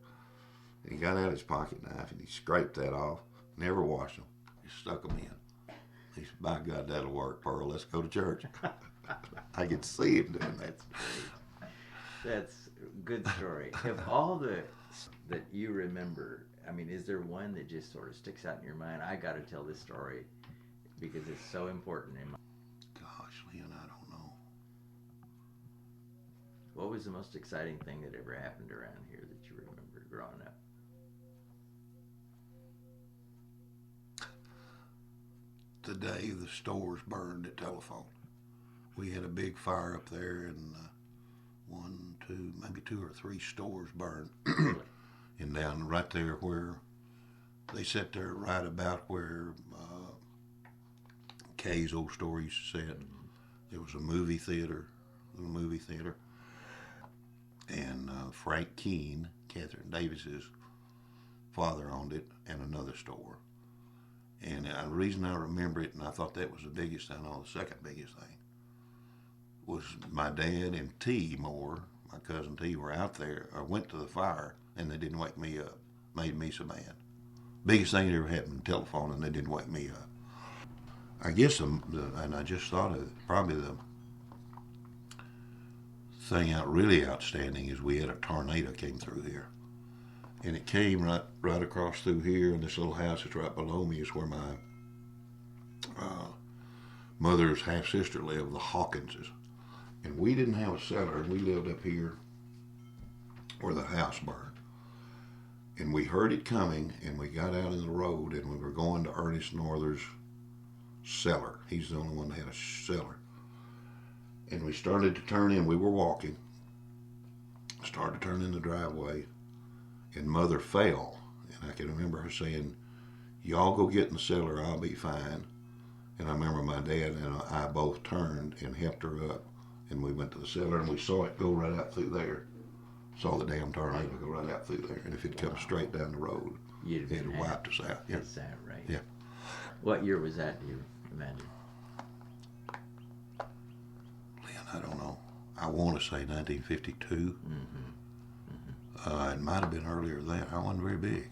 And he got out his pocket knife, and he scraped that off. Never washed them. He stuck them in. He said, by God, that'll work, Pearl. Let's go to church. I could see him doing that. That's great. That's a good story. Of all that you remember, I mean, is there one that just sort of sticks out in your mind? I got to tell this story because it's so important in my... Gosh, Leon, I don't know. What was the most exciting thing that ever happened around here that you remember growing up? The day the stores burned at Telephone. We had a big fire up there, and one, two, maybe 2 or 3 stores burned. And down right there where they sat there, right about where Kay's old store used to sit. There was a movie theater, little movie theater, and Frank Keene, Catherine Davis's father, owned it, and another store. And the reason I remember it, and I thought that was the biggest thing, the second biggest thing, was my dad and T. Moore, my cousin T, were out there. I went to the fire, and they didn't wake me up. Made me so mad. Biggest thing that ever happened in Telephone, and they didn't wake me up. I guess, and I just thought of it, probably the thing really outstanding is we had a tornado came through here. And it came right across through here, and this little house that's right below me is where my mother's half-sister lived, the Hawkinses. And we didn't have a cellar, and we lived up here where the house burned. And we heard it coming, and we got out in the road, and we were going to Ernest Norther's cellar. He's the only one that had a cellar. And we started to turn in. We were walking. Started to turn in the driveway. And Mother fell, and I can remember her saying, y'all go get in the cellar, I'll be fine. And I remember my dad and I both turned and helped her up, and we went to the cellar, and we saw it go right out through there. Saw the damn tornado go right out through there, and if it'd come straight down the road, it'd have wiped us out. Yeah. Is that right? Yeah. What year was that, do you imagine? Leon, I don't know. I want to say 1952. Mm-hmm. It might have been earlier than that. I wasn't very big.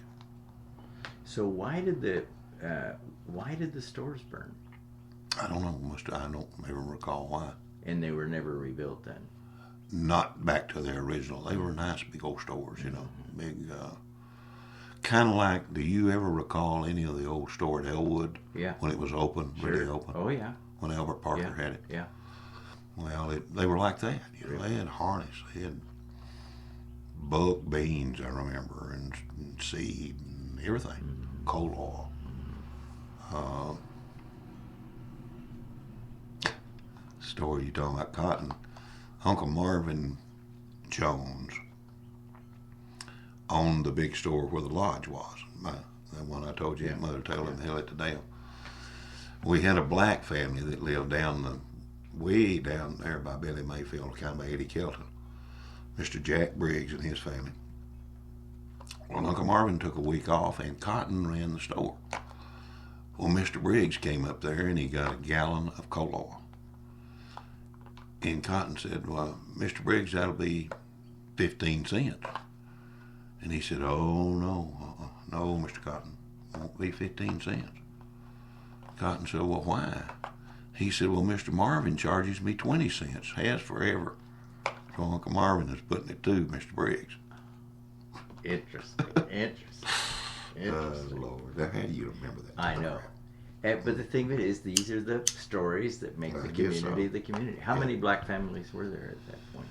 So why did the stores burn? I don't know. I don't even recall why. And they were never rebuilt then? not back to their original. They were nice big old stores, big. Kind of like, do you ever recall any of the old store at Elwood? Yeah. When it was open, Sure. really open? Oh, yeah. When Albert Parker had it? Yeah. Well, they were like that. Really? They had harness. They had buck beans, I remember, and seed and everything. Mm-hmm. Coal oil. Story you talking about cotton. Uncle Marvin Jones owned the big store where the lodge was. The one I told you, Mother told him, hell at the dam. We had a black family that lived way down there by Billy Mayfield, kind of by Eddie Kelton. Mr. Jack Briggs and his family. Well, Uncle Marvin took a week off and Cotton ran the store. Well, Mr. Briggs came up there and he got a gallon of coal oil. And Cotton said, well, Mr. Briggs, that'll be 15 cents. And he said, oh, no, Mr. Cotton, won't be 15 cents. Cotton said, well, why? He said, well, Mr. Marvin charges me 20 cents, has forever. So Uncle Marvin is putting it to Mr. Briggs. Interesting. Interesting. Lord, how do you remember that? I know. But the thing of it is, these are the stories that make the community the community. How many black families were there at that point?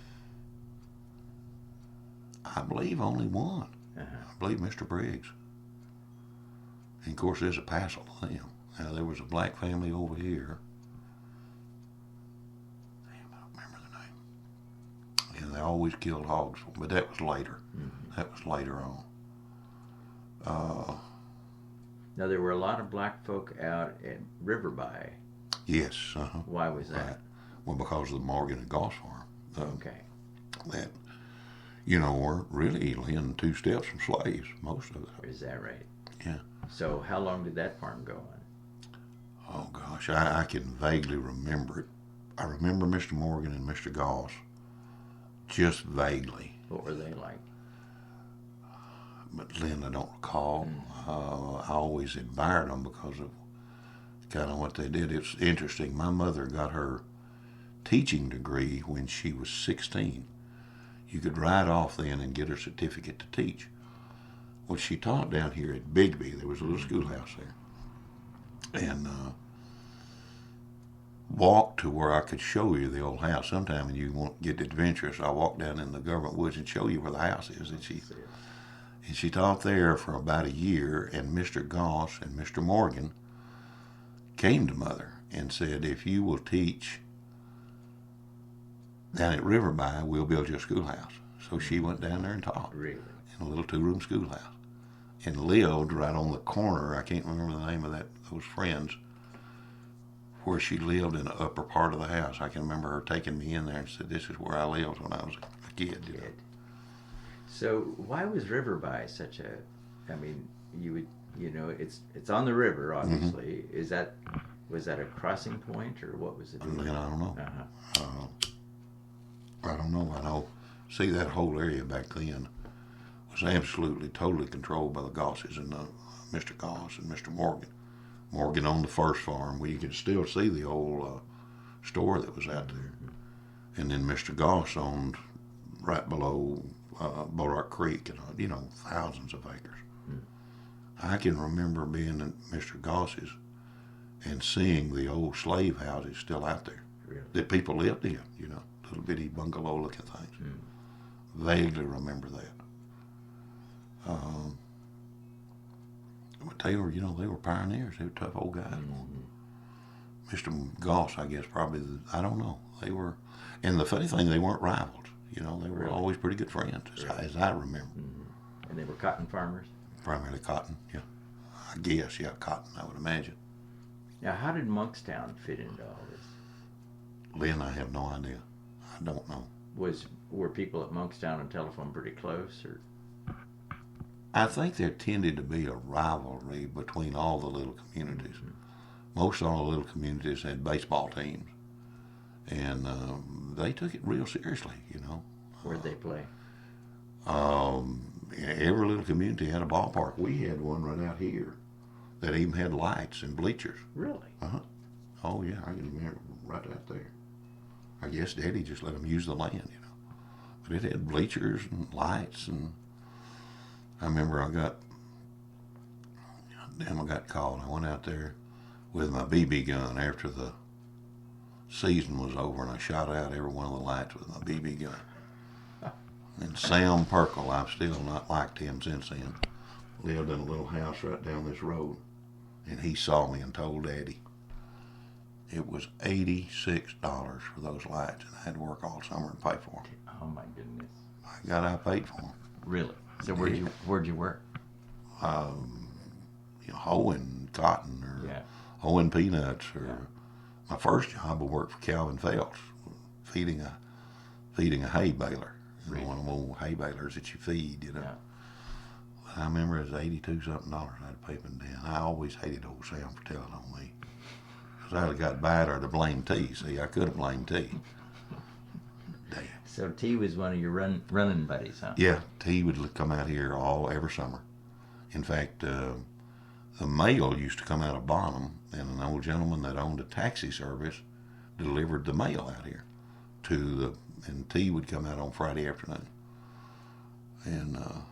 I believe only one. Uh-huh. I believe Mr. Briggs. And of course, there's a passel of them. Now, there was a black family over here. Damn, I don't remember the name. And they always killed hogs, but that was later. Mm-hmm. That was later on. Now, there were a lot of black folk out at Riverby. Yes. Uh-huh. Why was that? Right. Well, because of the Morgan and Goss farm. Okay. That, were really in 2 steps from slaves, most of it. Is that right? Yeah. So how long did that farm go on? Oh, gosh, I can vaguely remember it. I remember Mr. Morgan and Mr. Goss, just vaguely. What were they like? But Lynn, I don't recall. I always admired them because of kind of what they did. It's interesting. My mother got her teaching degree when she was 16. You could ride off then and get her certificate to teach. Well, she taught down here at Bigby. There was a little schoolhouse there. And walked to where I could show you the old house. Sometime when you want to get adventurous, I'll walk down in the government woods and show you where the house is. And she taught there for about a year, and Mr. Goss and Mr. Morgan came to Mother and said, if you will teach down at Riverby, we'll build you a schoolhouse. So she went down there and taught. Really? In a little 2-room schoolhouse. And lived right on the corner, I can't remember the name of those friends, where she lived in the upper part of the house. I can remember her taking me in there and said, this is where I lived when I was a kid. So why was Riverby such a, I mean, it's on the river, obviously. Mm-hmm. Was that a crossing point, or what was it? I don't know. Uh-huh. I don't know. I know. See, that whole area back then was absolutely, totally controlled by the Gosses and Mr. Goss and Mr. Morgan. Morgan owned the first farm where you could still see the old store that was out there. And then Mr. Goss owned right below Bullock Creek, and thousands of acres. I can remember being at Mr. Goss's and seeing the old slave houses still out there that people lived in, little bitty bungalow looking things. Vaguely remember that. But they were, they were pioneers. They were tough old guys. Mr. Goss, I guess, probably, I don't know. They were, and the funny thing, they weren't rivals. They were always pretty good friends, as I remember. And they were cotton farmers? Primarily cotton, yeah. I guess, yeah, cotton, I would imagine. Now, how did Monkstown fit into all this? Lynn, I have no idea. I don't know. Were people at Monkstown and Telephone pretty close, or? I think there tended to be a rivalry between all the little communities. Most all the little communities had baseball teams, and they took it real seriously, Where'd they play? Every little community had a ballpark. We had one right out here that even had lights and bleachers. Really? Uh-huh. Oh, yeah, I can remember right out there. I guess Daddy just let them use the land, But it had bleachers and lights, and I remember I got called. I went out there with my BB gun after the season was over, and I shot out every one of the lights with my BB gun. And Sam Perkle, I've still not liked him since then, lived in a little house right down this road, and he saw me and told Daddy. It was $86 for those lights, and I had to work all summer and pay for them. Oh my goodness! I got out paid for them. Really? So where'd you work? Hoeing cotton or hoeing peanuts, or my first job I worked for Calvin Phelps, feeding a hay baler. Really? One of them old hay balers that you feed, you know. Yeah. I remember it was $82 something I had to pay them down. I always hated old Sam for telling on me. Because I would have got bad or to blame T. See, I could have blamed T. Damn. So T was one of your running buddies, huh? Yeah, T would come out here every summer. In fact, the mail used to come out of Bonham, and an old gentleman that owned a taxi service delivered the mail out here and T would come out on Friday afternoon. And the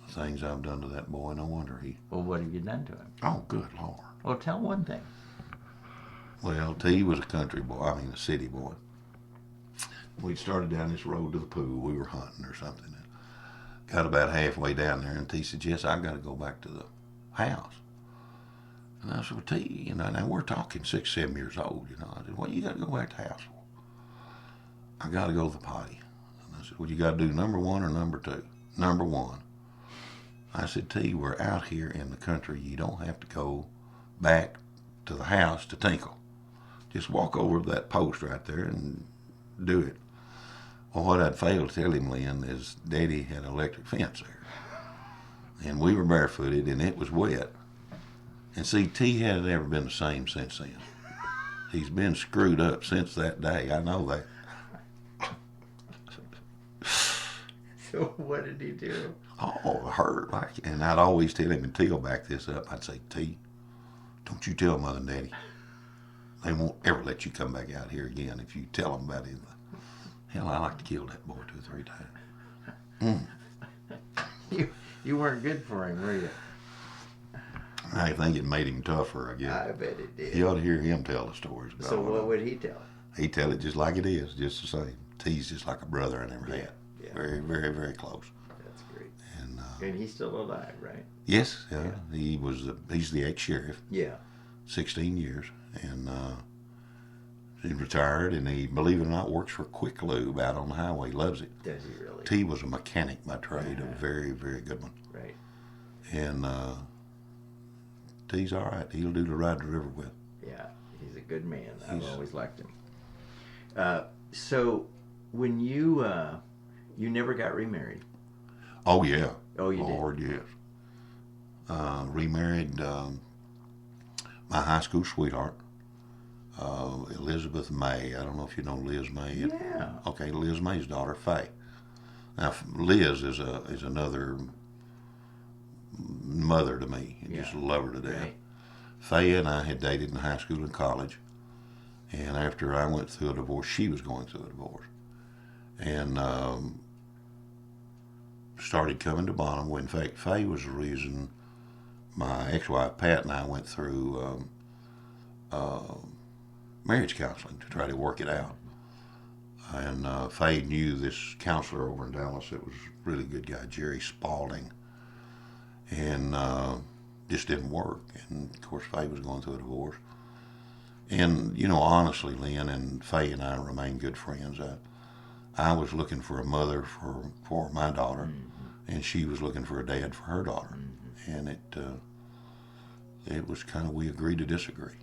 things I've done to that boy, no wonder he... Well, what have you done to him? Oh, good Lord. Well, tell one thing. Well, T was a country boy, a city boy. We'd started down this road to the pool. We were hunting or something. And got about halfway down there, and T said, "Yes, I've got to go back to the house." And I said, "Well, T, now we're talking 6, 7 years old, I said, "Well, you got to go back to the house for?" "I got to go to the potty." And I said, "Well, you got to do number 1 or number 2? "Number 1. I said, "T, we're out here in the country. You don't have to go back to the house to tinkle. Just walk over to that post right there and do it." Well, what I'd failed to tell him, Lynn, is Daddy had an electric fence there. And we were barefooted, and it was wet. And see, T hadn't ever been the same since then. He's been screwed up since that day. I know that. So what did he do? Oh, it hurt. And I'd always tell him, and T will back this up, I'd say, "T, don't you tell Mother and Daddy. They won't ever let you come back out here again if you tell them about it." Hell, I like to kill that boy 2 or 3 times. You weren't good for him, were you? I think it made him tougher, I guess. I bet it did. You ought to hear him tell the stories. So what would he tell? He'd tell it just like it is, just the same. T's just like a brother I never had. Yeah. Very, very, very close. That's great. And he's still alive, right? Yes, he's the ex-sheriff. Yeah. 16 years, and he retired, and he, believe it or not, works for Quick Lube out on the highway. He loves it. Does he really? T was a mechanic by trade, a very, very good one. Right. And T's all right. He'll do the ride the river with. Yeah, he's a good man. I've always liked him. So when you never got remarried? Oh, yeah. Oh, you Lord, did? Yes. Remarried my high school sweetheart, Elizabeth May. I don't know if you know Liz May. Yeah. Okay, Liz May's daughter, Faye. Now, Liz is another mother to me. I just love her to death. Right. Faye and I had dated in high school and college, and after I went through a divorce, she was going through a divorce, and started coming to Bonham. Well, in fact, Faye was the reason my ex-wife Pat and I went through marriage counseling to try to work it out. And Faye knew this counselor over in Dallas that was a really good guy, Jerry Spalding, and just didn't work. And of course, Faye was going through a divorce. And honestly, Lynn, and Faye and I remain good friends. I was looking for a mother for my daughter, and she was looking for a dad for her daughter. And it was kind of, we agreed to disagree,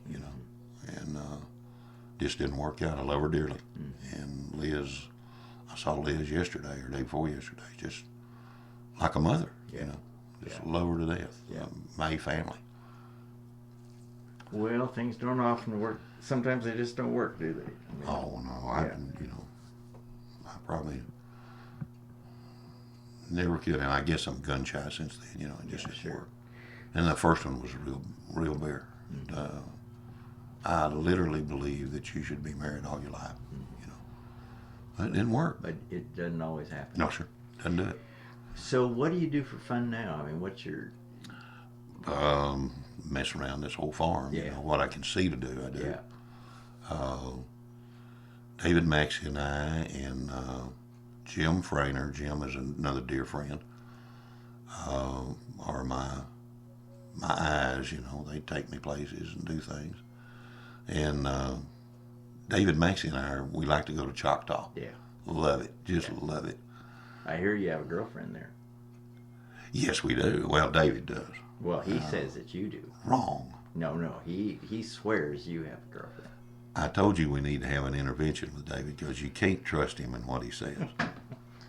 and just didn't work out. I love her dearly. And Liz, I saw Liz yesterday or day before yesterday, just like a mother, just love her to death. May family. Well, things don't often work. Sometimes they just don't work, do they? Oh no, I probably never could. And I guess I'm gun shy since then. It just didn't work. And the first one was a real bear. I literally believe that you should be married all your life. It didn't work. But it doesn't always happen. No, sir. Doesn't do it. So what do you do for fun now? I mean, what's your... Mess around this whole farm. Yeah. You know, what I can see to do, I do. Yeah. David Maxey and I and Jim Frainer, Jim is another dear friend, are my eyes, you know. They take me places and do things. And David Maxey and I, we like to go to Choctaw. Yeah. Love it. Just love it. I hear you have a girlfriend there. Yes, we do. Well, David does. Well, he says that you do. Wrong. No, he swears you have a girlfriend. I told you we need to have an intervention with David because you can't trust him in what he says.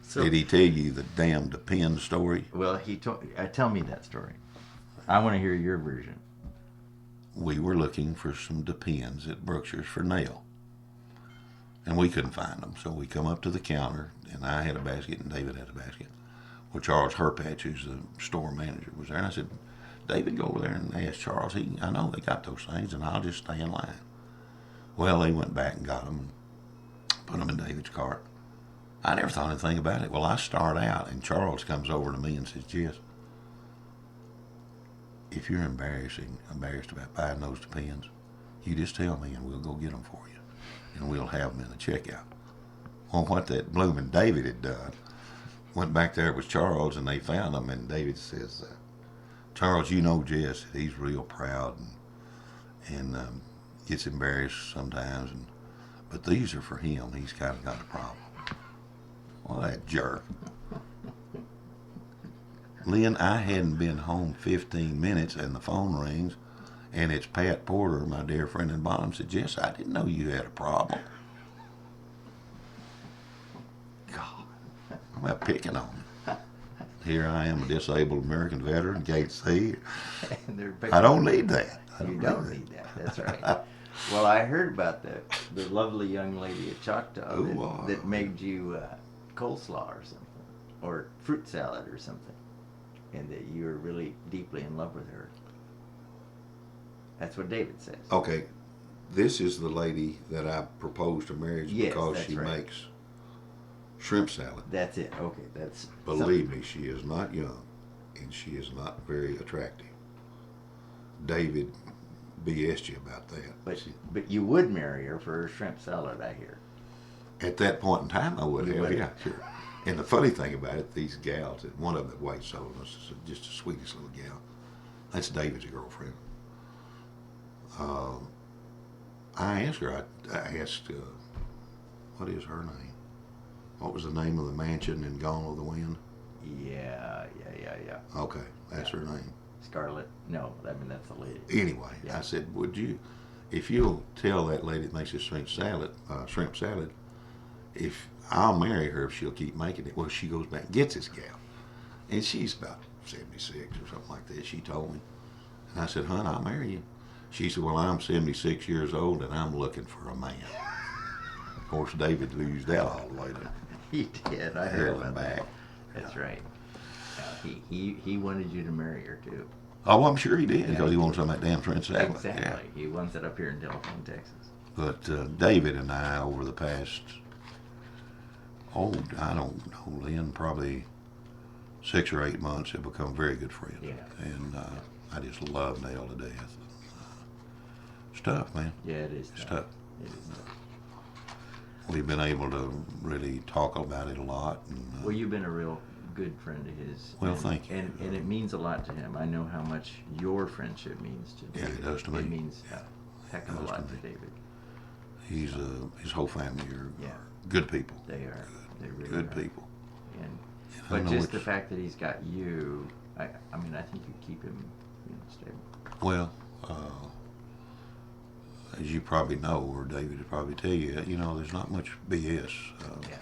So, Did he tell you the damn Depend story? well, he told. Tell me that story. I want to hear your version. We were looking for some Depends at Brookshire's for nail. And we couldn't find them. So we come up to the counter, and I had a basket, and David had a basket. Well, Charles Herpatch, who's the store manager, was there. And I said, David, go over there and ask Charles. I know they got those things, and I'll just stay in line. Well, they went back and got them and put them in David's cart. I never thought anything about it. Well, I start out, and Charles comes over to me and says, Jess, if you're embarrassed about buying those Depends, you just tell me, and we'll go get them for you, and we'll have them in the checkout. Well, what that blooming David had done, went back there with Charles, and they found them, and David says, Charles, you know Jess, he's real proud and gets embarrassed sometimes, but these are for him. He's kind of got a problem. Well, that jerk. Lynn, I hadn't been home 15 minutes, and the phone rings, and it's Pat Porter, my dear friend in Bonham, said, Jess, I didn't know you had a problem. God, I'm not picking on me. Here I am, a disabled American veteran, can't see. I don't need that. You don't need that. That's right. Well, I heard about the lovely young lady at Choctaw that made you coleslaw or something, or fruit salad or something, and that you were really deeply in love with her. That's what David says. Okay, this is the lady that I proposed to marriage because she makes shrimp salad. That's it. Okay, that's... Believe me, she is not young, and she is not very attractive. David BS'd you about that. But you would marry her for her shrimp salad, I hear. At that point in time, I would You have. would. Yeah, sure. And the funny thing about it, these gals, one of them that White sold us, is just the sweetest little gal. That's David's girlfriend. I asked her, I asked, what is her name? What was the name of the mansion in Gone with the Wind? Yeah. Okay, that's her name. Scarlett? No, I mean, that's the lady. Anyway, Yeah. I said, if you'll tell that lady that makes this shrimp salad, if I'll marry her if she'll keep making it. Well, she goes back and gets this gal. And she's about 76 or something like that, she told me. And I said, hon, I'll marry you. She said, well, I'm 76 years old and I'm looking for a man. Of course, David used that all later. He did. I heard Hell about back. that. That's right. He wanted you to marry her, too. Oh, I'm sure he did, because he wants some of that damn shrimp salad. Exactly. Yeah. He wants it up here in Telephone, Texas. But David and I, over the past, I don't know, Lynn, probably 6 or 8 months, have become very good friends. Yeah. And I just love Nell to death. It's tough, man. Yeah, it is It's tough. tough. It is tough. We've been able to really talk about it a lot. And, Well, you've been a real good friend of his. Well, and, thank you. And it means a lot to him. I know how much your friendship means to Yeah, David. it does to me. It means a heck of a It does lot to to me. David. his whole family are Yeah. good people. They are. They really Good are. people. And, And I but know just the it's- fact that he's got you, I mean, I think you keep him stable. Well, as you probably know, or David would probably tell you, there's not much BS. Yeah.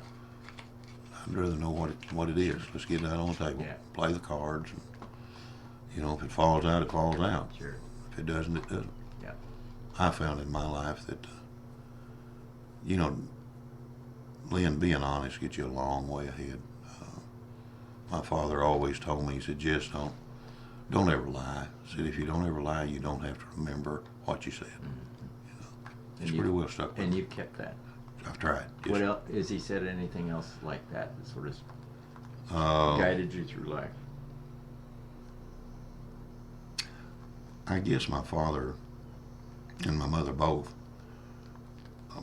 I'd rather know what it is. Let's get that on the table. Yeah. Play the cards. And, if it falls out, it falls out. Sure. If it doesn't, it doesn't. Yeah. I found in my life that, Lynn, being honest gets you a long way ahead. My father always told me, he said, just don't ever lie. He said, if you don't ever lie, you don't have to remember what you said. Mm-hmm. It's pretty well stuck with And me. you've kept that. I've tried. Yes. What else? Has he said anything else like that that sort of Uh, guided you through life? I guess my father and my mother both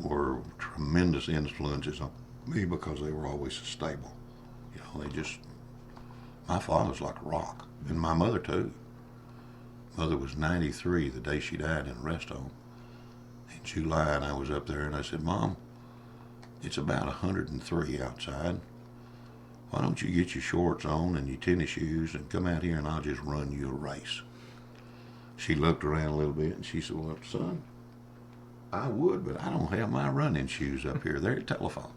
were tremendous influences on me because they were always so stable. You know, my father's like a rock, and my mother too. Mother was 93 the day she died in a rest home in July, and I was up there and I said, Mom, it's about 103 outside. Why don't you get your shorts on and your tennis shoes and come out here and I'll just run you a race? She looked around a little bit and she said, well, son, I would, but I don't have my running shoes up here. They're at the telephone.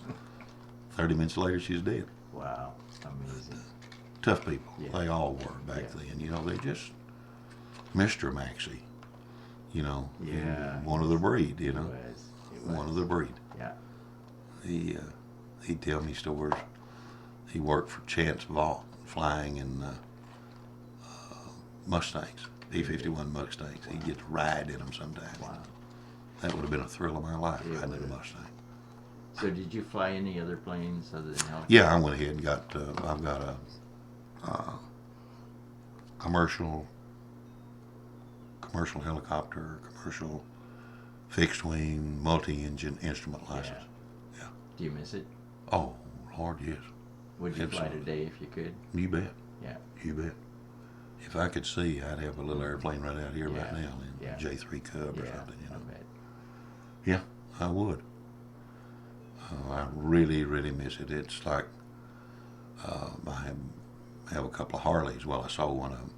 30 minutes later, she's dead. Wow, amazing. Tough people. Yeah. They all were back then. You know, they just, Mr. Maxey, you know, Yeah. one of the breed, you It know, was. It was. one of the breed. Yeah. He'd tell me stories. He worked for Chance Vaught, flying in Mustangs, P-51 Mustangs. He'd get to ride in them sometimes. Wow. That would have been a thrill of my life, It riding in a would've. Mustang. So did you fly any other planes other than helicopters? Yeah, I went ahead and got, I've got a commercial helicopter, commercial fixed wing, multi-engine instrument license. Yeah. Do you miss it? Oh, Lord, yes. Would you fly Absolutely. today if you could? You bet. Yeah. You bet. If I could see, I'd have a little airplane right out here right Yeah. now in Yeah. J3 Cub or Yeah. something, you know. I bet. Yeah, I would. I really, really miss it. It's like I have a couple of Harleys. Well, I sold one of them,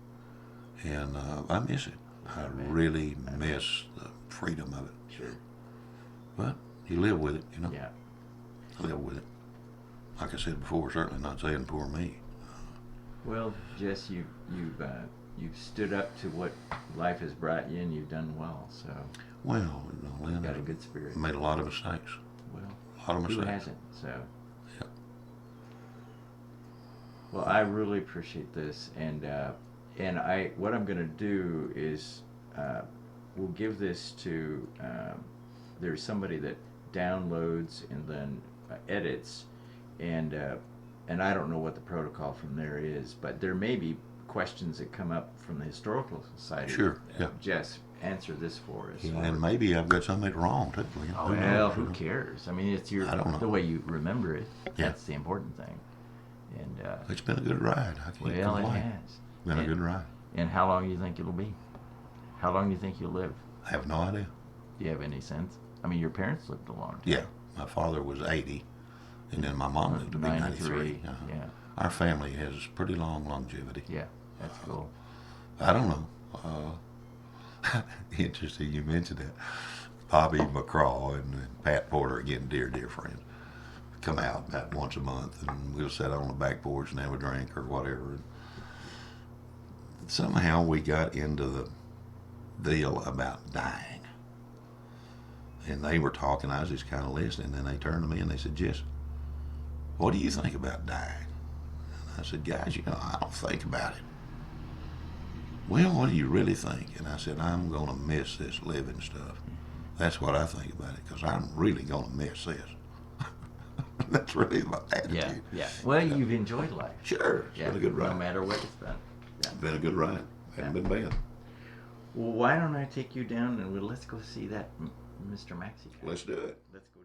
and I miss it. I really miss the freedom of it. Sure. But you live with it, you know. Yeah. Live with it. Like I said before, certainly not saying poor me. Well, Jess, you've stood up to what life has brought you, and you've done well. So Well, you know, you've Lynn, got a good spirit. made a lot of mistakes. Well, A lot of who mistakes. hasn't? So. Yeah. Well, I really appreciate this, and what I'm going to do is we'll give this to there's somebody that downloads and then edits, and I don't know what the protocol from there is, but there may be questions that come up from the Historical Society. Sure, yeah. Jess, answer this for us. Yeah, and maybe I've got something wrong too. You know, Oh, who well, knows, who you know? cares? I mean, it's your I don't know. the way you remember it. Yeah. That's the important thing. And It's been a good ride. I can't well, it complain. has. Been a And- good ride. And how long do you think it'll be? How long do you think you'll live? I have no idea. Do you have any sense? I mean, your parents lived a long time. Yeah, my father was 80, and then my mom lived to be 93. Uh-huh. Yeah, Our family has pretty long longevity. yeah, that's cool. I don't know. Interesting you mentioned that. Bobby McCraw and Pat Porter, again, dear friends, come out about once a month, and we'll sit on the back porch and have a drink or whatever. And somehow we got into the deal about dying. And they were talking, I was just kind of listening, and they turned to me and they said, Jess, what do you think about dying? And I said, guys, you know, I don't think about it. Well, what do you really think? And I said, I'm going to miss this living stuff. That's what I think about it, because I'm really going to miss this. That's really my attitude. Yeah, yeah. Well, you've enjoyed life. Sure, it's been a good ride. No matter what it's been. Yeah. Been a good ride. Haven't been bad. Well, why don't I take you down and let's go see that Mr. Maxey guy. Let's do it. Let's go.